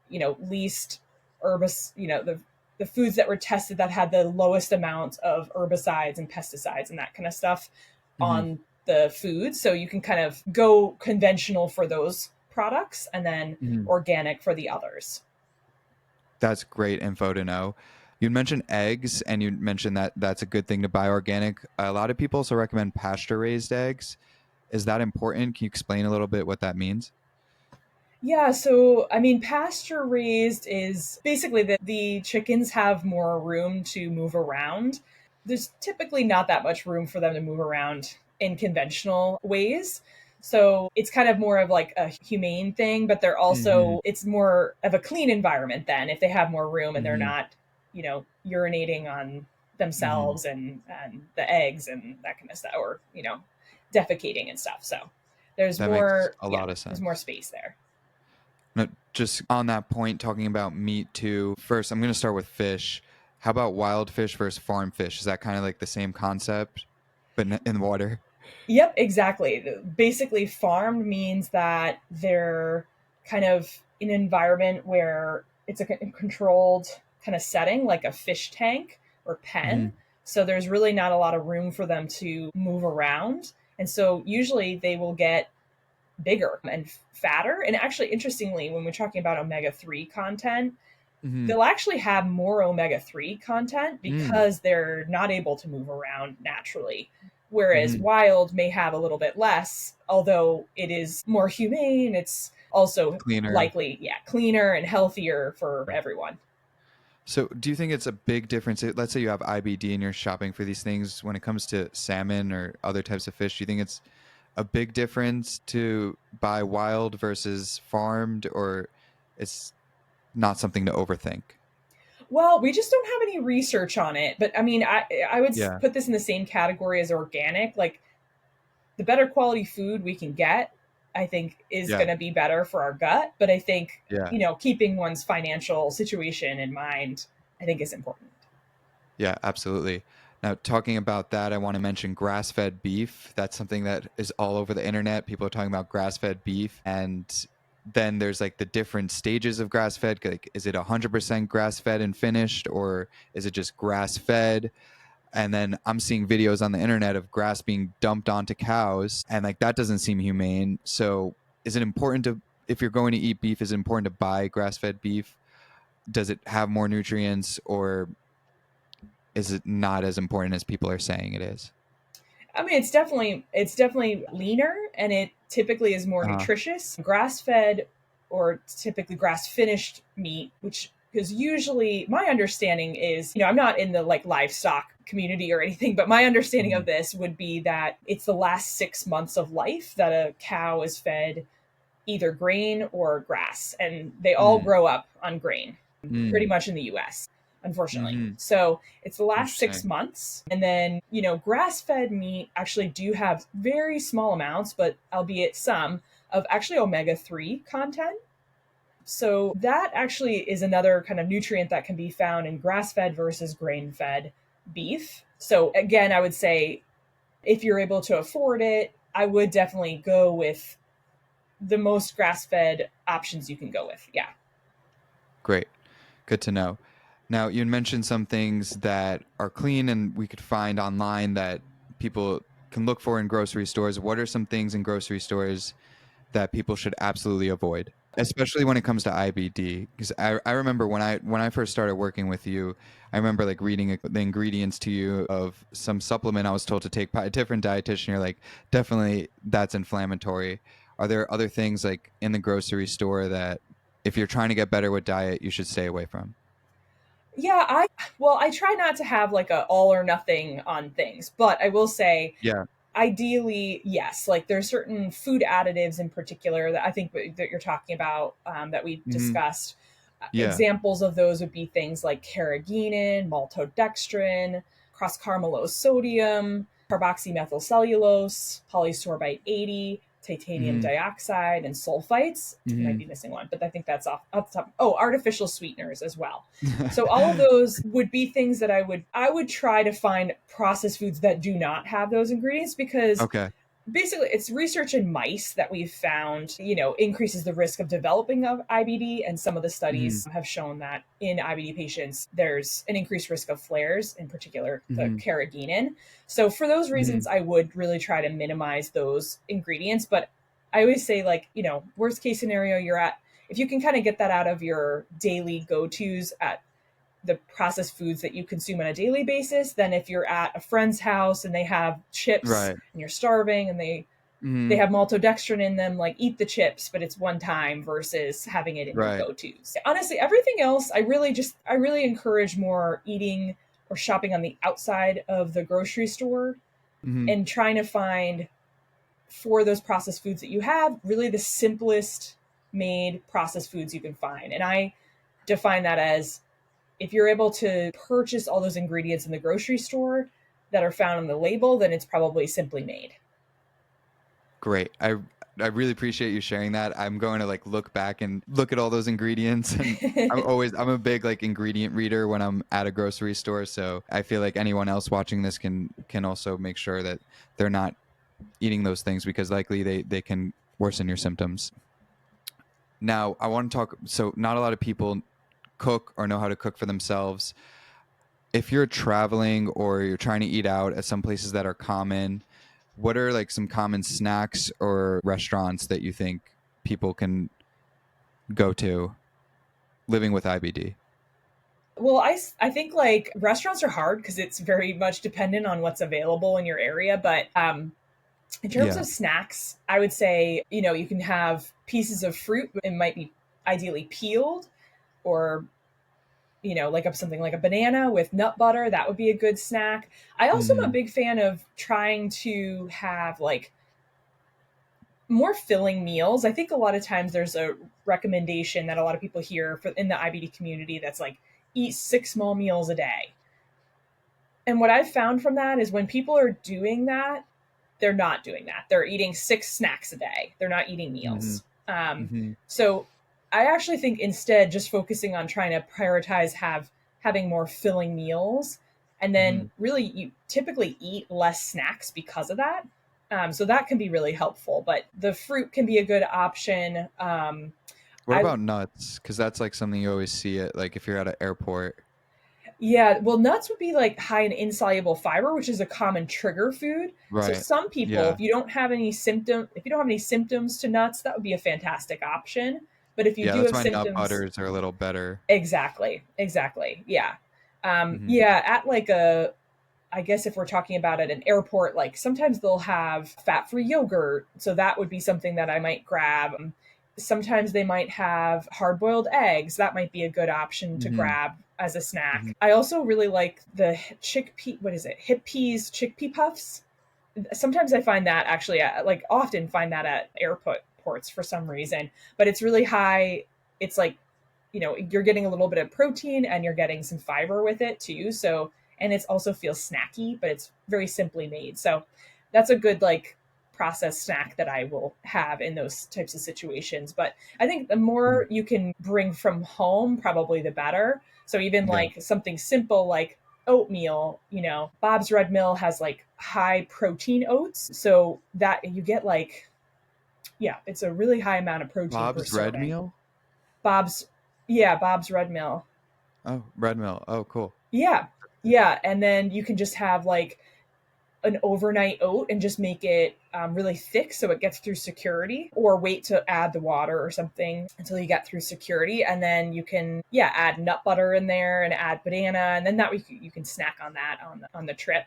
least herbis, the foods that were tested that had the lowest amounts of herbicides and pesticides and that kind of stuff Hmm. on the food. So you can kind of go conventional for those products and then Hmm. organic for the others. That's great info to know. You mentioned eggs, and you mentioned that that's a good thing to buy organic. A lot of people also recommend pasture raised eggs. Is that important? Can you explain a little bit what that means? Yeah, so I mean, pasture raised is basically that the chickens have more room to move around. There's typically not that much room for them to move around in conventional ways. So it's kind of more of like a humane thing, but Hmm. it's more of a clean environment then if they have more room and they're Hmm. not, urinating on Hmm. themselves and the eggs and that kind of stuff, or, defecating and stuff. So That makes a yeah, lot of there's more sense. space there. No, just on that point, talking about meat too. First, I'm going to start with fish. How about wild fish versus farm fish? Is that kind of like the same concept, but in water? Yep, exactly. Basically, farmed means that they're kind of in an environment where it's a controlled kind of setting, like a fish tank or pen. Hmm. So there's really not a lot of room for them to move around. And so usually they will get bigger and fatter. And actually, interestingly, when we're talking about omega-3 content, Hmm. they'll actually have more omega-3 content Mm. because they're not able to move around naturally. Whereas Hmm. wild may have a little bit less, although it is more humane. It's also Cleaner. likely, yeah, cleaner and healthier for everyone. So, do you think it's a big difference? Let's say you have IBD and you're shopping for these things when it comes to salmon or other types of fish. Do you think it's a big difference to buy wild versus farmed, or it's not something to overthink? Well, we just don't have any research on it, but I mean, I would Yeah. put this in the same category as organic. Like the better quality food we can get, I think is Yeah. going to be better for our gut. But I think, Yeah. keeping one's financial situation in mind, I think is important. Yeah, absolutely. Now, talking about that, I want to mention grass fed beef. That's something that is all over the internet. People are talking about grass fed beef. And then there's like the different stages of grass fed. Like, is it 100% grass fed and finished, or is it just grass fed? And then I'm seeing videos on the internet of grass being dumped onto cows. And like, that doesn't seem humane. So, is it important to, if you're going to eat beef, is it important to buy grass fed beef? Does it have more nutrients, or is it not as important as people are saying it is? I mean, it's definitely leaner and it typically is more Uh, nutritious. Grass fed or typically grass finished meat, which Because usually my understanding is, I'm not in the like livestock community or anything, but my understanding of this would be that it's the last 6 months of life that a cow is fed either grain or grass, and they all Mm. grow up on grain pretty Mm. much in the US, unfortunately. Mm-hmm. So it's the last six Interesting. months. And then, grass fed meat actually do have very small amounts, but albeit some, of actually omega-3 content. So that actually is another kind of nutrient that can be found in grass fed versus grain fed beef. So again, I would say if you're able to afford it, I would definitely go with the most grass fed options you can go with. Yeah. Great. Good to know. Now, you mentioned some things that are clean and we could find online that people can look for in grocery stores. What are some things in grocery stores that people should absolutely avoid, especially when it comes to IBD? Because I remember when I first started working with you, I remember like reading the ingredients to you of some supplement I was told to take by a different dietitian. You're like, definitely that's inflammatory. Are there other things like in the grocery store that if you're trying to get better with diet, you should stay away from? Yeah, I try not to have like a all or nothing on things, but I will say Yeah. ideally, yes, like there's certain food additives in particular that I think that you're talking about, that we Hmm. discussed. Yeah. Examples of those would be things like carrageenan, maltodextrin, cross-carbamylose sodium, carboxymethylcellulose, polysorbate 80, titanium Hmm. dioxide, and sulfites. I might Hmm. be missing one, but I think that's off the top. Oh, artificial sweeteners as well. So all of those would be things that I would try to find processed foods that do not have those ingredients, because Okay. basically it's research in mice that we've found, increases the risk of developing of IBD. And some of the Hmm. studies have shown that in IBD patients, there's an increased risk of flares, in particular the Hmm. carrageenan. So for those Hmm. reasons, I would really try to minimize those ingredients. But I always say, like, worst case scenario, if you can kind of get that out of your daily go-tos at the processed foods that you consume on a daily basis, than if you're at a friend's house and they have chips Right. and you're starving and they Hmm. have maltodextrin in them. Like, eat the chips, but it's one time versus having it in your Right. go-tos. Honestly, everything else, I really encourage more eating or shopping on the outside of the grocery store, Hmm. and trying to find, for those processed foods that you have, really the simplest made processed foods you can find. And I define that as, if you're able to purchase all those ingredients in the grocery store that are found on the label, then it's probably simply made. Great. I really appreciate you sharing that. I'm going to like look back and look at all those ingredients, and I'm a big like ingredient reader when I'm at a grocery store, so I feel like anyone else watching this can also make sure that they're not eating those things because likely they can worsen your symptoms. Now, I want to talk, so not a lot of people cook or know how to cook for themselves. If you're traveling or you're trying to eat out at some places that are common, what are like some common snacks or restaurants that you think people can go to living with IBD? Well, I think like restaurants are hard because it's very much dependent on what's available in your area. But in terms Yeah. of snacks, I would say, you can have pieces of fruit. It might be ideally peeled, or, like something like a banana with nut butter. That would be a good snack. I also am a Mm. big fan of trying to have like more filling meals. I think a lot of times there's a recommendation that a lot of people hear in the IBD community that's like, eat 6 small meals a day. And what I've found from that is, when people are doing that, they're not doing that. They're eating 6 snacks a day. They're not eating Hmm. meals. Hmm. So I actually think, instead, just focusing on trying to prioritize having more filling meals, and Hmm. then really you typically eat less snacks because of that. So that can be really helpful. But the fruit can be a good option. What I about nuts? Because that's like something you always see at like if you're at an airport. Yeah, well, nuts would be like high in insoluble fiber, which is a common trigger food. So Right. some people, Yeah. if you don't have any symptoms to nuts, that would be a fantastic option. But if you Yeah, do that's have why nut symptoms, butters are a little better. exactly, yeah, Hmm. yeah, at like I guess if we're talking about at an airport, like sometimes they'll have fat-free yogurt, so that would be something that I might grab. Sometimes they might have hard boiled eggs. That might be a good option to Mm-hmm. grab as a Mm-hmm. snack. I also really like the chickpea, what is it? Hip peas chickpea puffs. Sometimes I find that actually, like often find that at airport ports for some reason, but it's really high. It's like, you're getting a little bit of protein and you're getting some fiber with it too. So, and it's also feels snacky, but it's very simply made. So that's a good like processed snack that I will have in those types of situations. But I think the more you can bring from home, probably the better. So even Yeah. like something simple like oatmeal, Bob's Red Mill has like high protein oats. So that you get like, yeah, it's a really high amount of protein per Bob's Red serving. Meal? Bob's, yeah, Bob's Red Mill. Oh, Red Mill. Oh, cool. Yeah. Yeah. And then you can just have like an overnight oat and just make it really thick so it gets through security, or wait to add the water or something until you get through security. And then you can, yeah, add nut butter in there and add banana. And then that way you can snack on that on the trip.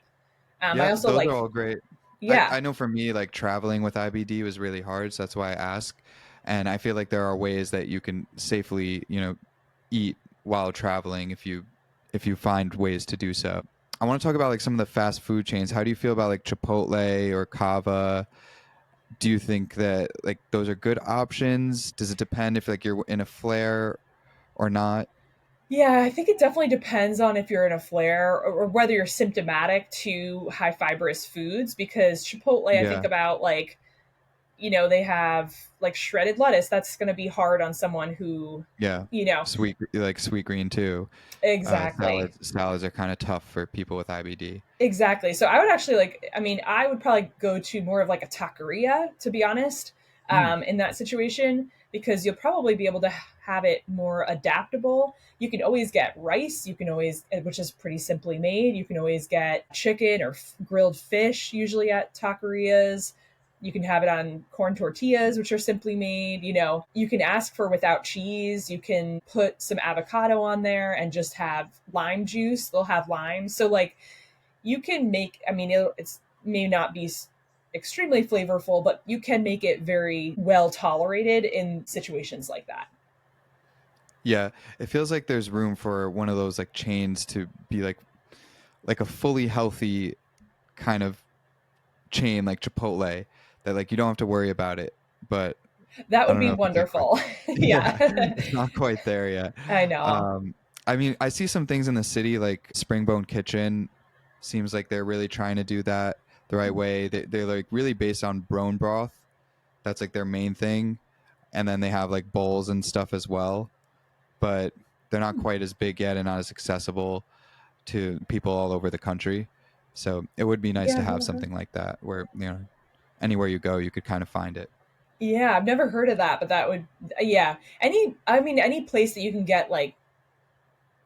I Yeah, also those are like, all great. yeah, I know for me, like traveling with IBD was really hard, so that's why I ask. And I feel like there are ways that you can safely, eat while traveling if you find ways to do so. I want to talk about like some of the fast food chains. How do you feel about like Chipotle or Cava? Do you think that like those are good options? Does it depend if like you're in a flare or not? yeah, I think it definitely depends on if you're in a flare, or whether you're symptomatic to high fibrous foods. Because Chipotle, I think Yeah. about like, they have like shredded lettuce. That's going to be hard on someone who, Yeah. you know, Sweet green too. exactly. Salads are kind of tough for people with IBD. Exactly. So I would actually like, I mean, I would probably go to more of like a taqueria, to be honest, Mm. in that situation, because you'll probably be able to have it more adaptable. You can always get rice, you can always, which is pretty simply made. You can always get chicken or grilled fish, usually at taquerias. You can have it on corn tortillas, which are simply made. You can ask for without cheese. You can put some avocado on there and just have lime juice. They'll have lime. So, like, you can make, I mean, it's may not be extremely flavorful, but you can make it very well tolerated in situations like that. Yeah, it feels like there's room for one of those like chains to be like a fully healthy kind of chain like Chipotle that like you don't have to worry about it. But That I would don't be know if it's like quite wonderful. yeah, Yeah. it's not quite there yet. I know. Um I mean, I see some things in the city like Springbone Kitchen seems like they're really trying to do that the right way. They're like really based on bone broth. That's like their main thing. And then they have like bowls and stuff as well, but they're not quite as big yet and not as accessible to people all over the country. So it would be nice Yeah, to I've have never heard. something like that where, anywhere you go, you could kind of find it. Yeah, I've never heard of that, but that would, yeah. I mean, any place that you can get like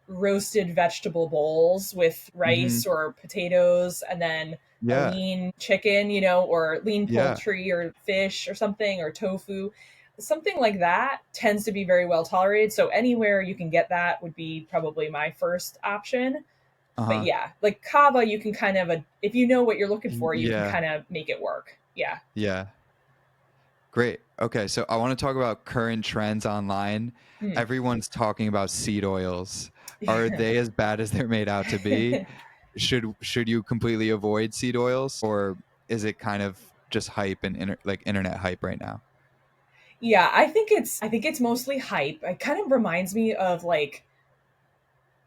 roasted vegetable bowls with Hmm. rice or potatoes, and then a Yeah. lean chicken, or lean Yeah. poultry or fish or something, or tofu. Something like that tends to be very well tolerated. So anywhere you can get that would be probably my first option. But Uh-huh. yeah, like kava, you can kind of, if you know what you're looking for, you can Yeah. kind of make it work. Yeah. Yeah. Great. Okay, so I want to talk about current trends online. Mm. Everyone's talking about seed oils. Are they as bad as they're made out to be? Should you completely avoid seed oils, or is it kind of just hype and like internet hype right now? Yeah, I think it's mostly hype. It kind of reminds me of like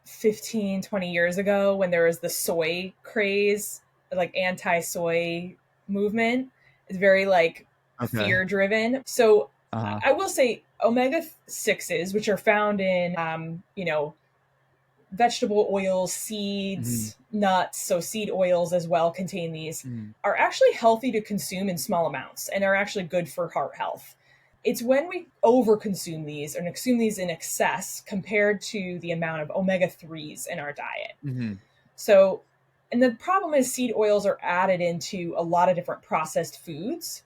15, 20 years ago when there was the soy craze, like anti-soy movement. It's very like Okay. fear driven. So Uh-huh. I will say omega 6s, which are found in vegetable oils, Hmm. seeds, nuts, so seed oils as well contain these, Hmm. are actually healthy to consume in small amounts and are actually good for heart health. It's when we overconsume these or consume these in excess compared to the amount of omega 3s in our diet. Hmm. So, and the problem is seed oils are added into a lot of different processed foods.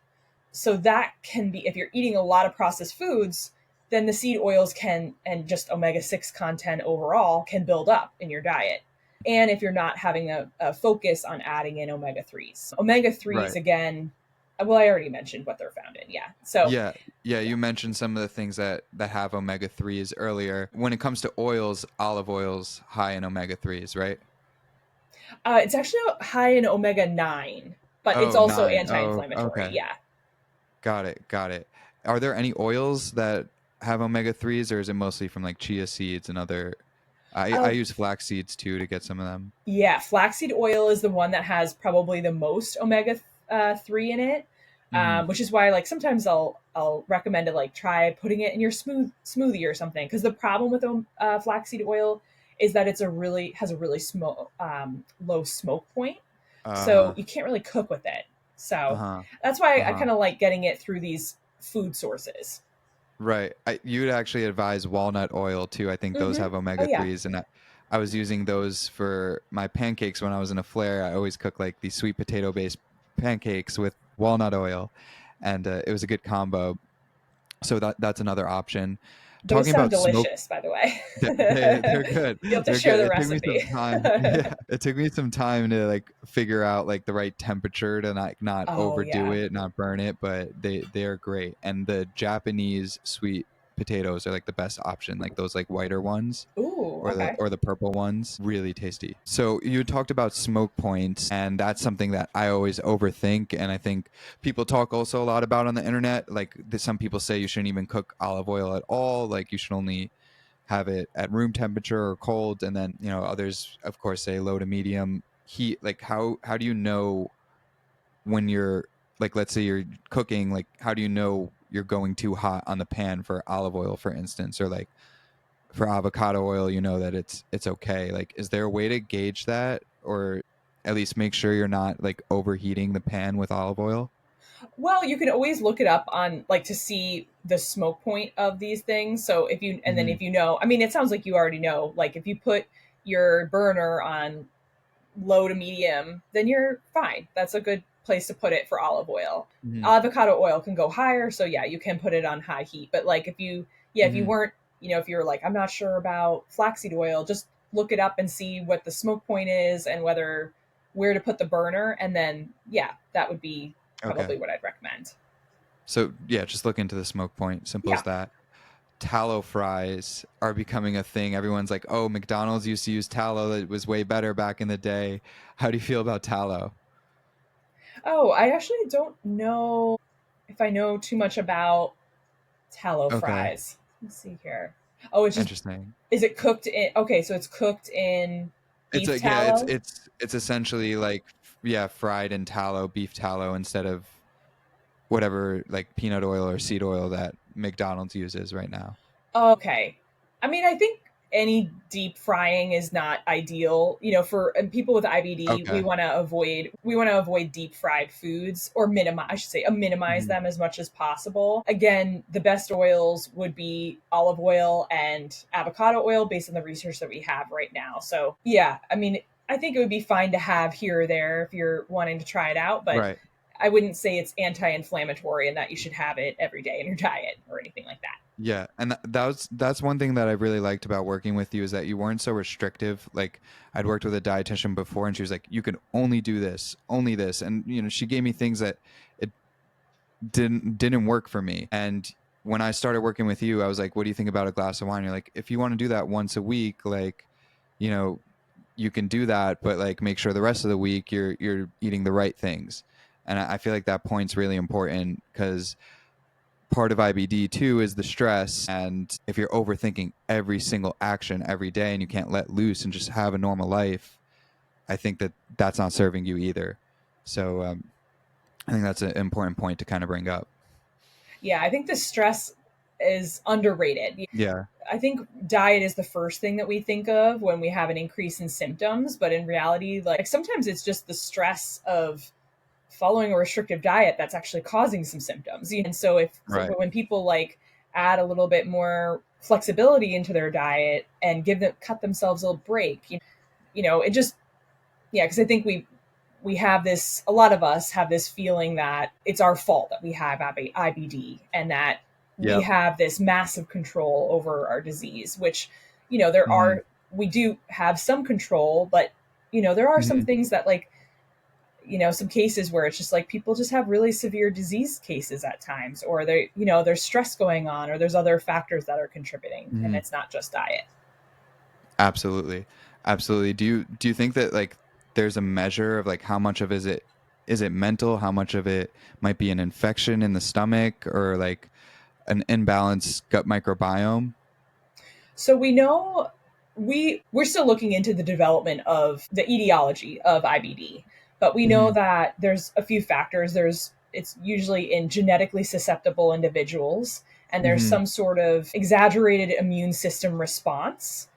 So that can be, if you're eating a lot of processed foods, then the seed oils can, and just omega 6 content overall, can build up in your diet. And if you're not having a focus on adding in omega 3s, omega 3s, Right. again, Well, I already mentioned what they're found in. Yeah. So Yeah, yeah. You mentioned some of the things that have omega threes earlier. When it comes to oils, olive oil's high in omega threes, right? it's actually high in omega 9, but it's Oh, also nine. Oh, anti-inflammatory. okay. Yeah. Got it. Got it. Are there any oils that have omega threes, or is it mostly from like chia seeds and other? I Uh, use flax seeds too to get some of them. yeah, flaxseed oil is the one that has probably the most omega 3 in it, Hmm. which is why like sometimes I'll recommend to like try putting it in your smoothie or something. Because the problem with flaxseed oil is that has a really low smoke point, Uh so huh. you can't really cook with it. Uh So huh. that's why Uh I huh. kind of like getting it through these food sources. Right. You'd actually advise walnut oil too. I think those Mm-hmm. have Oh omega yeah. threes, and I was using those for my pancakes when I was in a flare. I always cook like these sweet potato based pancakes with walnut oil, and it was a good combo. So that's another option. Those Talking sound about smoke, delicious, by the way. they're good. You have to They're share good. the It took me recipe. some time. Yeah, it took me some time to like figure out like the right temperature to not Oh overdo yeah. it, not burn it, but they're great. And the Japanese sweet potatoes are like the best option, like those like whiter ones Ooh, or the okay. purple ones, really tasty. So you talked about smoke points, and that's something that I always overthink, and I think people talk also a lot about on the internet. Like some people say you shouldn't even cook olive oil at all, like you should only have it at room temperature or cold, and then others of course say low to medium heat. Like how do you know when you're, like, let's say you're cooking, like how do you know you're going too hot on the pan for olive oil, for instance, or like for avocado oil, that it's okay. Like, is there a way to gauge that, or at least make sure you're not like overheating the pan with olive oil? Well, you can always look it up on like to see the smoke point of these things. So if you and then Hmm. if you know, I mean, it sounds like you already know. Like if you put your burner on low to medium, then you're fine. That's a good place to put it for olive oil. Hmm. Avocado oil can go higher, so yeah, you can put it on high heat. But like if you Hmm. weren't, if you're like, I'm not sure about flaxseed oil, just look it up and see what the smoke point is and where to put the burner, and then yeah, that would be Okay. probably what I'd recommend. So yeah, just look into the smoke point. Simple as Yeah. that. Tallow fries are becoming a thing. Everyone's like, "Oh, McDonald's used to use tallow. That was way better back in the day." How do you feel about tallow? Oh, I actually don't know if I know too much about tallow Okay, fries. Let's see here. Oh, it's just interesting. is it cooked in? Okay, so it's cooked in It's beef like, yeah, it's tallow. it's it's essentially like, yeah, fried in tallow, beef tallow, instead of whatever like peanut oil or seed oil that McDonald's uses right now. Okay. I mean, I think any deep frying is not ideal. For people with IBD, Okay. we want to avoid deep fried foods or minimize, I should say, minimize Mhm. them as much as possible. Again, the best oils would be olive oil and avocado oil based on the research that we have right now. So, yeah, I mean, I think it would be fine to have here or there if you're wanting to try it out, but Right. I wouldn't say it's anti-inflammatory and that you should have it every day in your diet or anything like that. Yeah, and that's one thing that I really liked about working with you, is that you weren't so restrictive. Like, I'd worked with a dietitian before, and she was like, "You can only do this, only this," and she gave me things that it didn't work for me. And when I started working with you, I was like, "What do you think about a glass of wine?" You're like, "If you want to do that once a week, like, you know, you can do that, but like make sure the rest of the week you're eating the right things." And I feel like that point's really important, because part of IBD too is the stress. And if you're overthinking every single action every day and you can't let loose and just have a normal life, I think that that's not serving you either. So I think that's an important point to kind of bring up. Yeah, I think the stress is underrated. Yeah. I think diet is the first thing that we think of when we have an increase in symptoms, but in reality, like sometimes it's just the stress of following a restrictive diet that's actually causing some symptoms. And so Right. when people like add a little bit more flexibility into their diet and cut themselves a little break, it just yeah, because I think we have this, a lot of us have this feeling that it's our fault that we have IBD and that we Yep. have this massive control over our disease, which, Hmm. we do have some control, but, there are some Hmm. things that like, some cases where it's just like people just have really severe disease cases at times, or there's stress going on, or there's other factors that are contributing, and Mhm. it's not just diet. Absolutely. Absolutely. Do you think that like there's a measure of like how much of is it mental, how much of it might be an infection in the stomach or like an imbalanced gut microbiome? So we know we're still looking into the development of the etiology of IBD, but we know Mhm. that there's a few factors. It's usually in genetically susceptible individuals, and there's Mhm. some sort of exaggerated immune system response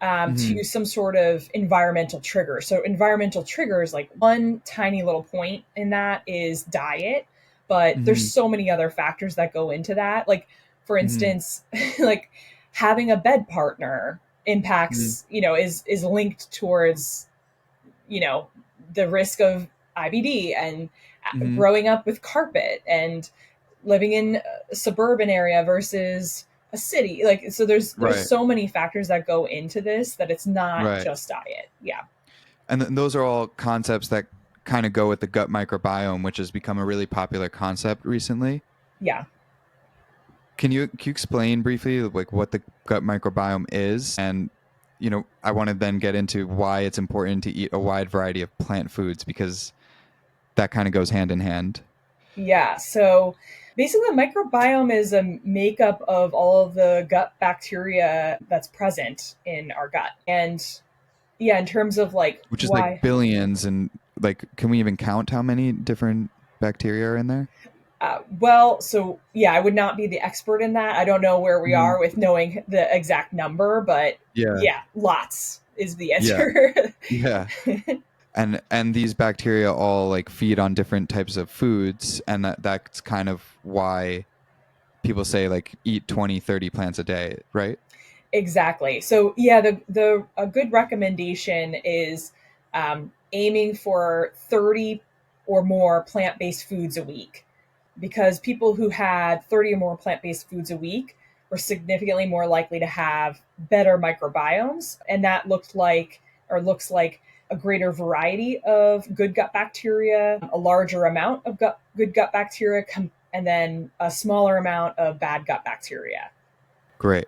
Mhm. to some sort of environmental trigger. So environmental triggers, like one tiny little point in that is diet, but there's Mhm. so many other factors that go into that. Like for Mhm. instance, like having a bed partner Mhm. impacts, is linked towards, you know, the risk of IBD, and Mhm. growing up with carpet and living in a suburban area versus a city. Like, so there's Right. so many factors that go into this that it's not Right. just diet. Yeah. And those are all concepts that kind of go with the gut microbiome, which has become a really popular concept recently. Yeah. Can you explain briefly like what the gut microbiome is? And I want to then get into why it's important to eat a wide variety of plant foods because that kind of goes hand in hand. Yeah. So basically, the microbiome is a makeup of all of the gut bacteria that's present in our gut. And yeah, in terms of like Which is like why. billions and like can we even count how many different bacteria are in there? Well, so yeah, I would not be the expert in that. I don't know where we Mhm. are with knowing the exact number, but Yeah. yeah, lots is the Yeah. answer. Yeah. And these bacteria all like feed on different types of foods and that's kind of why people say like eat 20, 30 plants a day, right? Exactly. So yeah, the a good recommendation is aiming for 30 or more plant-based foods a week, because people who had 30 or more plant-based foods a week were significantly more likely to have better microbiomes, and that looks like a greater variety of good gut bacteria, a larger amount of good gut bacteria, and then a smaller amount of bad gut bacteria. Great.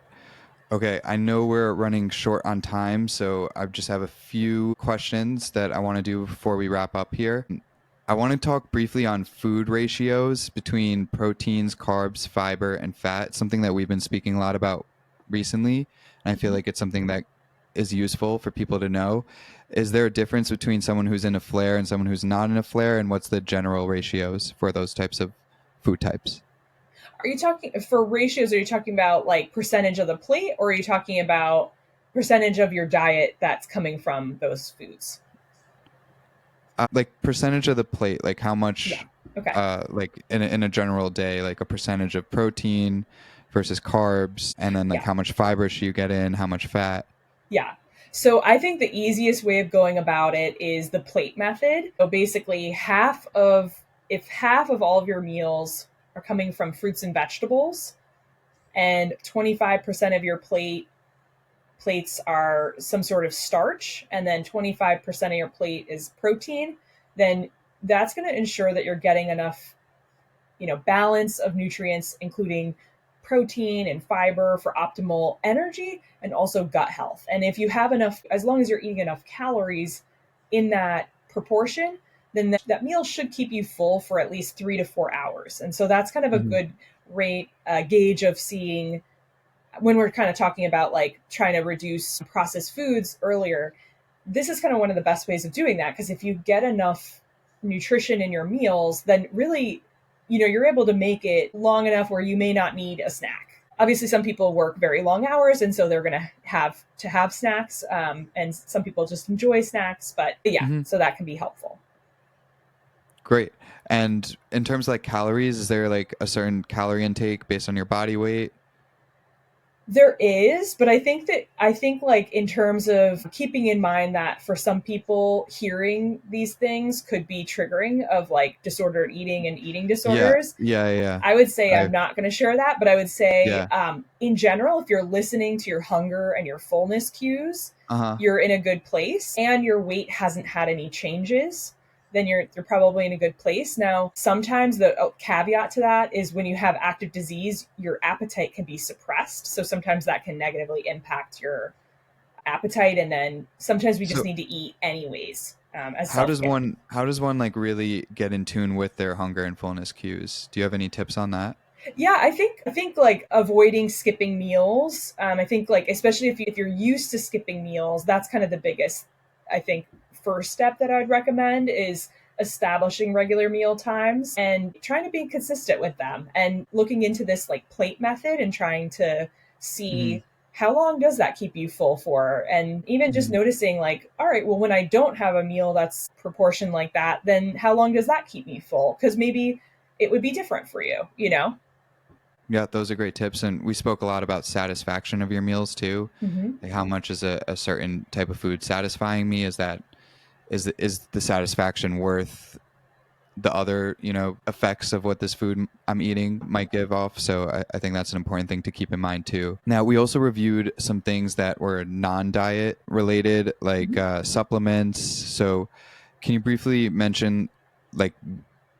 Okay, I know we're running short on time, so I just have a few questions that I want to do before we wrap up here. I want to talk briefly on food ratios between proteins, carbs, fiber, and fat, something that we've been speaking a lot about recently. And I feel like it's something that is useful for people to know. Is there a difference between someone who's in a flare and someone who's not in a flare? And what's the general ratios for those types of food types? Are you talking for ratios? Are you talking about like percentage of the plate, or are you talking about percentage of your diet that's coming from those foods? Like percentage of the plate, like how Yeah. much, Okay. like in a general day, like a percentage of protein versus carbs, and then like Yeah. how much fiber should you get in, how much fat. Yeah. So I think the easiest way of going about it is the plate method. So basically, if half of all of your meals are coming from fruits and vegetables, and 25% of your plates are some sort of starch, and then 25% of your plate is protein, then that's going to ensure that you're getting enough, balance of nutrients, including protein and fiber for optimal energy and also gut health. And if you have enough, as long as you're eating enough calories in that proportion, then that meal should keep you full for at least 3 to 4 hours. And so that's kind of a Mhm. good rate gauge of seeing when we're kind of talking about like trying to reduce processed foods earlier. This is kind of one of the best ways of doing that, because if you get enough nutrition in your meals, then really, you're able to make it long enough where you may not need a snack. Obviously, some people work very long hours, and so they're going to have snacks, and some people just enjoy snacks. But yeah, Mhm. so that can be helpful. Great. And in terms of like calories, is there like a certain calorie intake based on your body weight? There is, but I think like in terms of keeping in mind that for some people hearing these things could be triggering of like disordered eating and eating Yeah. disorders. Yeah. Yeah. I would say I I'm not going to share that, but I would say, Yeah. in general, if you're listening to your hunger and your fullness cues, Uh-huh. you're in a good place and your weight hasn't had any changes. then you're probably in a good place. Now, sometimes the caveat to that is when you have active disease, your appetite can be suppressed. So sometimes that can negatively impact your appetite. And then sometimes we just So need to eat anyways, as how does self-care. one like really get in tune with their hunger and fullness cues? Do you have any tips on that? Yeah, I think like avoiding skipping meals. I think like especially if you're used to skipping meals, that's kind of the biggest, I think, first step that I'd recommend is establishing regular meal times and trying to be consistent with them and looking into this like plate method and trying to Hmm. see how long does that keep you full for, and even just Hmm. noticing like, all right, well, when I don't have a meal that's proportioned like that, then how long does that keep me full, because maybe it would be different for you, you know. Yeah, those are great tips. And we spoke a lot about satisfaction of your meals too. Mm-hmm. Like how much is a certain type of food satisfying me? Is the satisfaction worth the other, effects of what this food I'm eating might give off? So I think that's an important thing to keep in mind too. Now, we also reviewed some things that were non-diet related, like Mm-hmm. supplements. So can you briefly mention, like,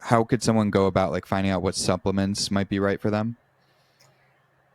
how could someone go about like finding out what supplements might be right for them?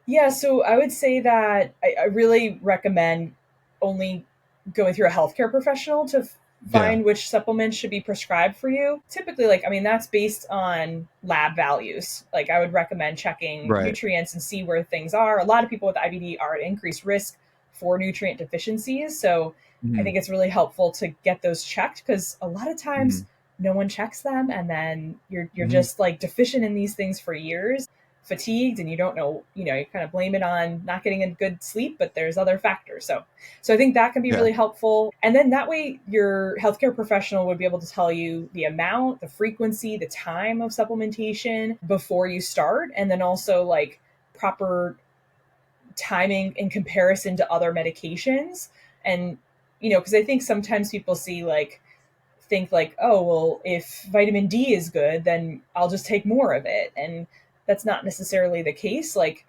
Yeah, so I would say that I really recommend only going through a healthcare professional to Yeah. find which supplements should be prescribed for you. Typically, like, I mean, that's based on lab values. Like, I would recommend checking Right. nutrients and see where things are. A lot of people with IBD are at increased risk for nutrient deficiencies. So I Hmm. think it's really helpful to get those checked because a lot of Hmm. times no one checks them, and then you're Hmm. just like deficient in these things for years, fatigued, and you don't know, you kind of blame it on not getting a good sleep, but there's other factors. So I think that can be Yeah. really helpful, and then that way your healthcare professional would be able to tell you the amount, the frequency, the time of supplementation before you start, and then also like proper timing in comparison to other medications. And because I think sometimes people think like, oh, well, if vitamin D is good, then I'll just take more of it. And that's not necessarily the case. Like,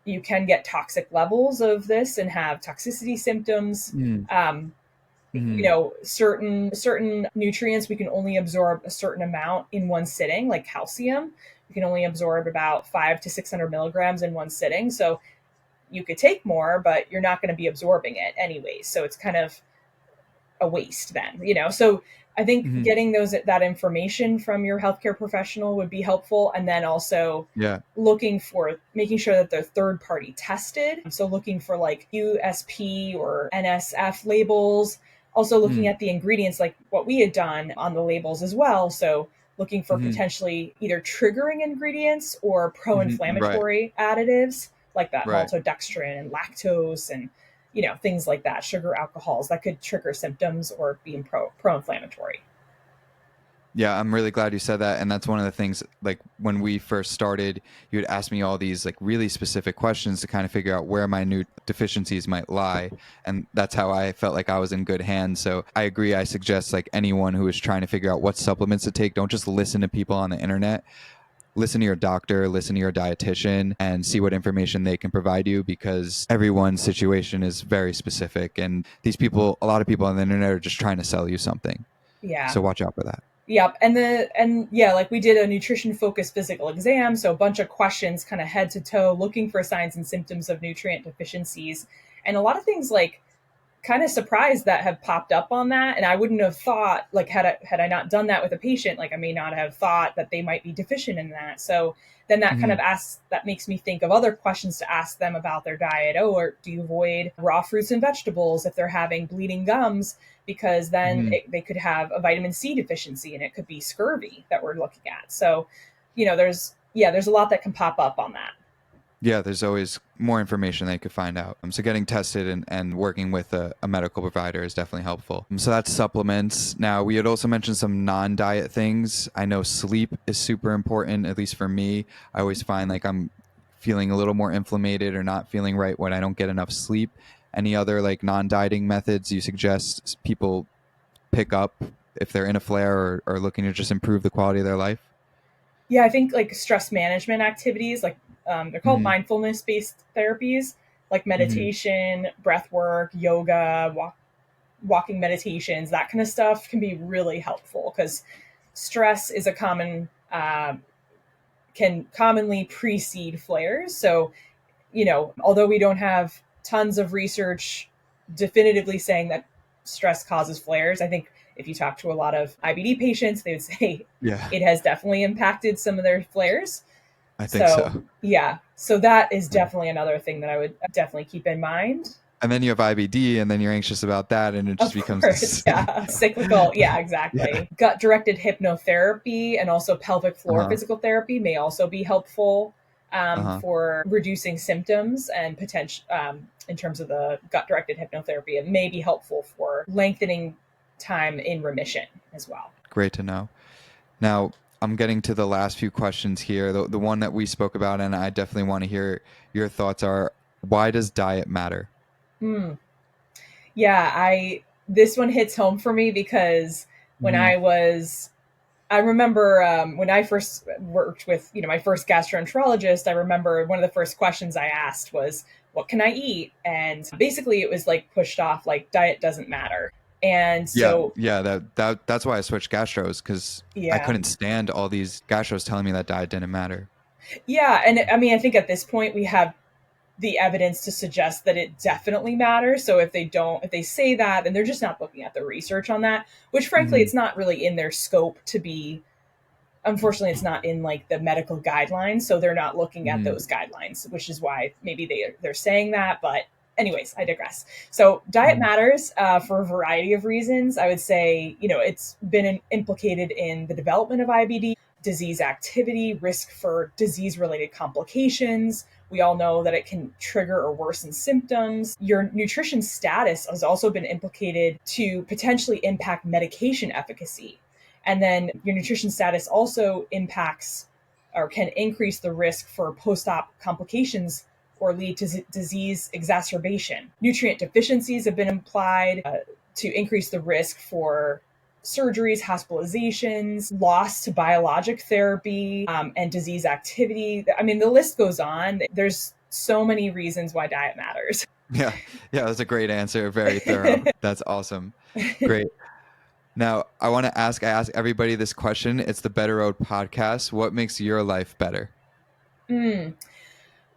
you can get toxic levels of this and have toxicity symptoms. Hmm. Hmm. Certain nutrients we can only absorb a certain amount in one sitting, like calcium. You can only absorb about 500 to 600 milligrams in one sitting. So you could take more, but you're not going to be absorbing it anyways. So it's kind of a waste then. So I think Hmm. getting that information from your healthcare professional would be helpful, and then also Yeah. making sure that they're third party tested, so looking for like USP or NSF labels, also looking Hmm. at the ingredients like what we had done on the labels as well, so looking for Hmm. potentially either triggering ingredients or Hmm. Right. pro-inflammatory additives like that Right. maltodextrin and lactose and things like that, sugar alcohols that could trigger symptoms or be pro-inflammatory. Yeah, I'm really glad you said that. And that's one of the things, like when we first started, you would ask me all these like really specific questions to kind of figure out where my new deficiencies might lie. And that's how I felt like I was in good hands. So I agree. I suggest like anyone who is trying to figure out what supplements to take, don't just listen to people on the internet. Listen to your doctor, listen to your dietitian, and see what information they can provide you, because everyone's situation is very specific. And these people, a lot of people on the internet are just trying to sell you something. Yeah. So watch out for that. Yep. And yeah, like we did a nutrition focused physical exam, so a bunch of questions kind of head to toe looking for signs and symptoms of nutrient deficiencies. And a lot of things like kind of surprised that have popped up on that, and I wouldn't have thought, like, had I not done that with a patient, like I may not have thought that they might be deficient in that. So then Hmm. that makes me think of other questions to ask them about their diet. Oh, or do you avoid raw fruits and vegetables if they're having bleeding gums, because then Hmm. they could have a vitamin C deficiency and it could be scurvy that we're looking at. So there's a lot that can pop up on that. Yeah, there's always more information they could find out. So getting tested and working with a medical provider is definitely helpful. So that's supplements. Now, we had also mentioned some non-diet things. I know sleep is super important, at least for me. I always find like I'm feeling a little more inflamed or not feeling right when I don't get enough sleep. Any other like non-dieting methods you suggest people pick up if they're in a flare or looking to just improve the quality of their life? Yeah, I think like stress management activities, like they're called Hmm. mindfulness based therapies, like Hmm. meditation, breath work, yoga, walking meditations, that kind of stuff can be really helpful because stress is a common can commonly precede flares. So, although we don't have tons of research definitively saying that stress causes flares, I think if you talk to a lot of IBD patients, they would say Yeah, it has definitely impacted some of their flares. I think So, so. yeah, so that is Yeah. definitely another thing that I would definitely keep in mind. And then you have IBD, and then you're anxious about that, and it just Of becomes course, this. yeah, cyclical. Yeah, Yeah. exactly. Gut directed hypnotherapy and also pelvic floor Uh-huh. physical therapy may also be helpful Uh-huh. for reducing symptoms and potential in terms of the gut directed hypnotherapy. It may be helpful for lengthening time in remission as well. Great to know. Now, I'm getting to the last few questions here. The one that we spoke about, and I definitely want to hear your thoughts are, why does diet matter? Mm. Yeah, I this one hits home for me because when Hmm. I remember when I first worked with, my first gastroenterologist, I remember one of the first questions I asked was, what can I eat? And basically it was like pushed off, like diet doesn't matter. And Yeah, so, yeah. That's why I switched gastros, because I yeah. couldn't stand all these gastros telling me that diet didn't matter. Yeah. And I mean, I think at this point we have the evidence to suggest that it definitely matters. So if they say that, then they're just not looking at the research on that, which frankly, Hmm. it's not really in their scope to be. Unfortunately, it's not in like the medical guidelines, so they're not looking at Hmm. those guidelines, which is why maybe they're saying that. But anyways, I digress. So diet Hmm. matters for a variety of reasons. I would say it's been implicated in the development of IBD, disease activity, risk for disease related complications. We all know that it can trigger or worsen symptoms. Your nutrition status has also been implicated to potentially impact medication efficacy. And then your nutrition status also impacts or can increase the risk for post op complications or lead to disease exacerbation. Nutrient deficiencies have been implied to increase the risk for surgeries, hospitalizations, loss to biologic therapy, and disease activity. I mean, the list goes on. There's so many reasons why diet matters. Yeah, yeah. That's a great answer. Very thorough. That's awesome. Great. Now, I ask everybody this question. It's the Better Road podcast. What makes your life better? Mm.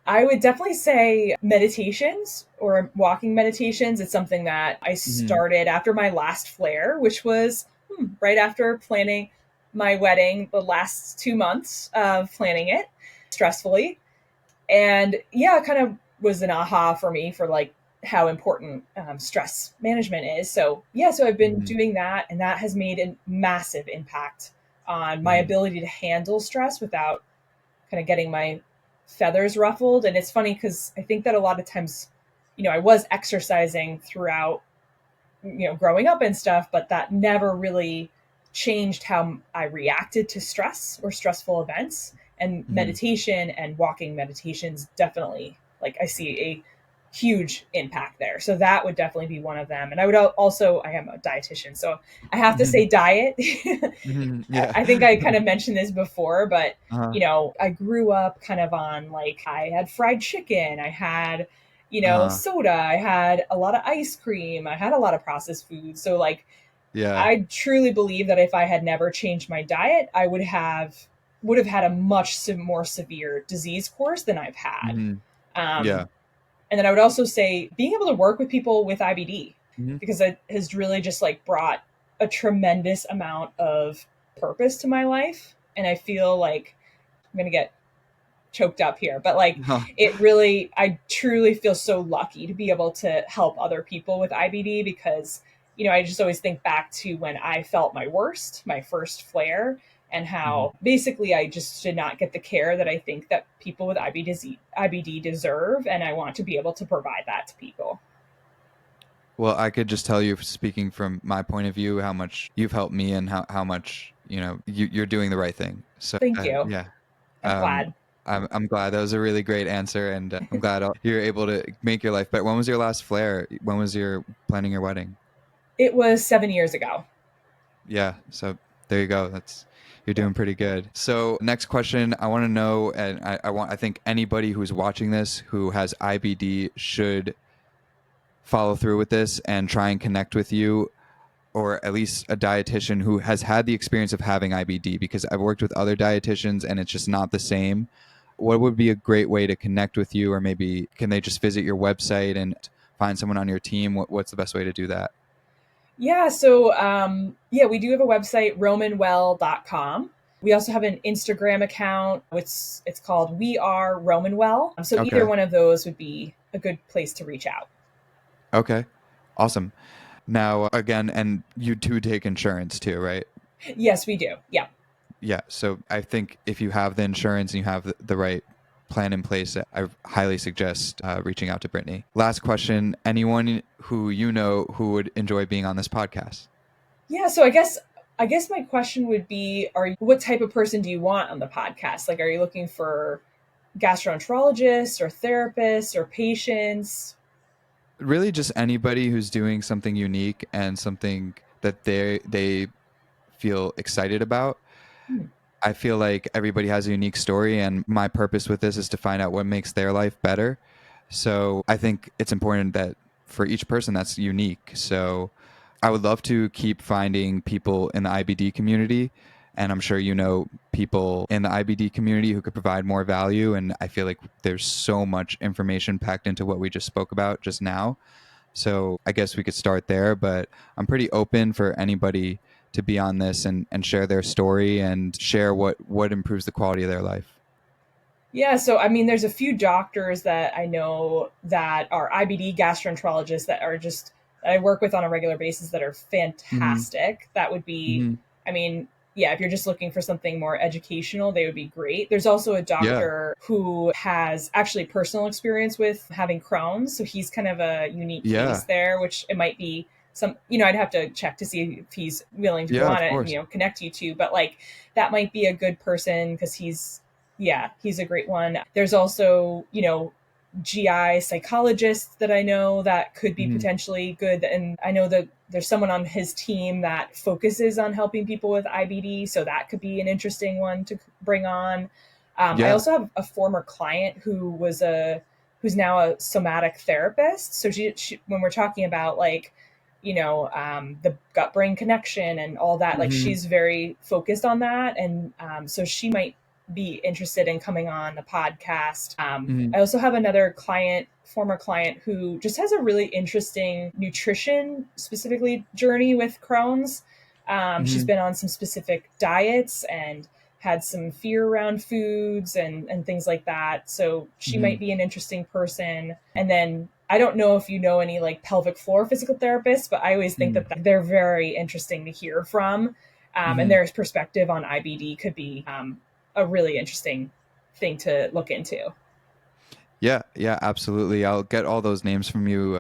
I would definitely say meditations or walking meditations. It's something that I Hmm. started after my last flare, which was right after planning my wedding, the last 2 months of planning it stressfully. And yeah, it kind of was an aha for me for like how important stress management is. So yeah, so I've been Hmm. doing that, and that has made a massive impact on my Hmm. ability to handle stress without kind of getting my feathers ruffled. And it's funny because I think that a lot of times, I was exercising throughout, growing up and stuff, but that never really changed how I reacted to stress or stressful events. And Hmm. meditation and walking meditations definitely, like, I see a huge impact there. So that would definitely be one of them. And I would also, I am a dietitian, so I have to say Hmm. diet. Hmm. Yeah. I think I kind of mentioned this before, but Uh-huh. I grew up kind of on like I had fried chicken, I had Uh-huh. soda, I had a lot of ice cream, I had a lot of processed food. So like Yeah. I truly believe that if I had never changed my diet, I would have had a much more severe disease course than I've had. Hmm. Um, Yeah. and then I would also say being able to work with people with IBD, Hmm. because it has really just like brought a tremendous amount of purpose to my life. And I feel like I'm going to get choked up here, but like Huh. I truly feel so lucky to be able to help other people with IBD because, I just always think back to when I felt my worst, my first flare, and Hmm. how basically I just did not get the care that I think that people with IBD deserve. And I want to be able to provide that to people. Well, I could just tell you, speaking from my point of view, how much you've helped me, and how much, you're doing the right thing. So, Thank you. yeah. I'm Um, glad. I'm glad. That was a really great answer, and I'm glad you're able to make your life better. When was your last flare? When was your planning your wedding? It was 7 years ago. Yeah. So there you go. That's You're Yeah. doing pretty good. So next question, I want to know, and I think anybody who's watching this who has IBD should follow through with this and try and connect with you. or at least a dietitian who has had the experience of having IBD, because I've worked with other dietitians and it's just not the same. What would be a great way to connect with you? Or maybe can they just visit your website and find someone on your team? What's the best way to do that? Yeah, so we do have a website, romanwell.com. We also have an Instagram account, which it's called We Are Romanwell. So either Okay. one of those would be a good place to reach out. Okay. Awesome. Now, again, and you do take insurance too, right? Yes, we do. Yeah. Yeah. So I think if you have the insurance and you have the right plan in place, I highly suggest reaching out to Brittany. Last question. Anyone who you know who would enjoy being on this podcast? Yeah, so I guess my question would be, what type of person do you want on the podcast? Like, are you looking for gastroenterologists or therapists or patients? Really just anybody who's doing something unique and something that they feel excited about. Hmm. I feel like everybody has a unique story, and my purpose with this is to find out what makes their life better. So I think it's important that for each person that's unique. So I would love to keep finding people in the IBD community. And I'm sure you know people in the IBD community who could provide more value. And I feel like there's so much information packed into what we just spoke about just now. So I guess we could start there, but I'm pretty open for anybody to be on this and share their story and share what improves the quality of their life. Yeah, so I mean, there's a few doctors that I know that are IBD gastroenterologists that I work with on a regular basis that are Mm-hmm. fantastic. That would be, Mm-hmm. I mean, yeah, if you're just looking for something more educational, they would be great. There's also a Yeah. doctor who has actually personal experience with having Crohn's, so he's kind of a unique case Yeah. there, which it might be I'd have to check to see if he's willing to go Yeah, on of it and, course. connect you to, but like that might be a good person because he's a great one. There's also, GI psychologists that I know that could be Mm-hmm. potentially good. And I know that there's someone on his team that focuses on helping people with IBD. So that could be an interesting one to bring on. I Yeah. also have a former client who's now a somatic therapist. So when we're talking about like, the gut brain connection and all that, like Mm-hmm. she's very focused on that. And so she might be interested in coming on the podcast. Mm-hmm. I also have another former client, who just has a really interesting nutrition, specifically journey with Crohn's. She's Mm-hmm. been on some specific diets and had some fear around foods and things like that. So she Mm-hmm. might be an interesting person. And then I don't know if you know any like pelvic floor physical therapists, but I always think that they're very interesting to hear from. And Mm-hmm. their perspective on IBD could be a really interesting thing to look into. Yeah, yeah, absolutely. I'll get all those names from you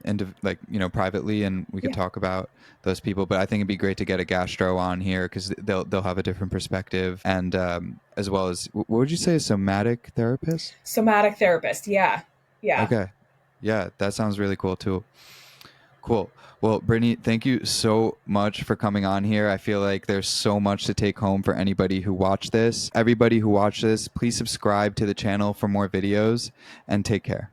privately, and we could Yeah. talk about those people. But I think it'd be great to get a gastro on here because they'll have a different perspective, and as well as what would you say, a somatic therapist? Somatic therapist. Yeah. Yeah. Okay, yeah, that sounds really cool too. Cool. Well, Brittany, thank you so much for coming on here. I feel like there's so much to take home for anybody who watched this. Everybody who watched this, please subscribe to the channel for more videos and take care.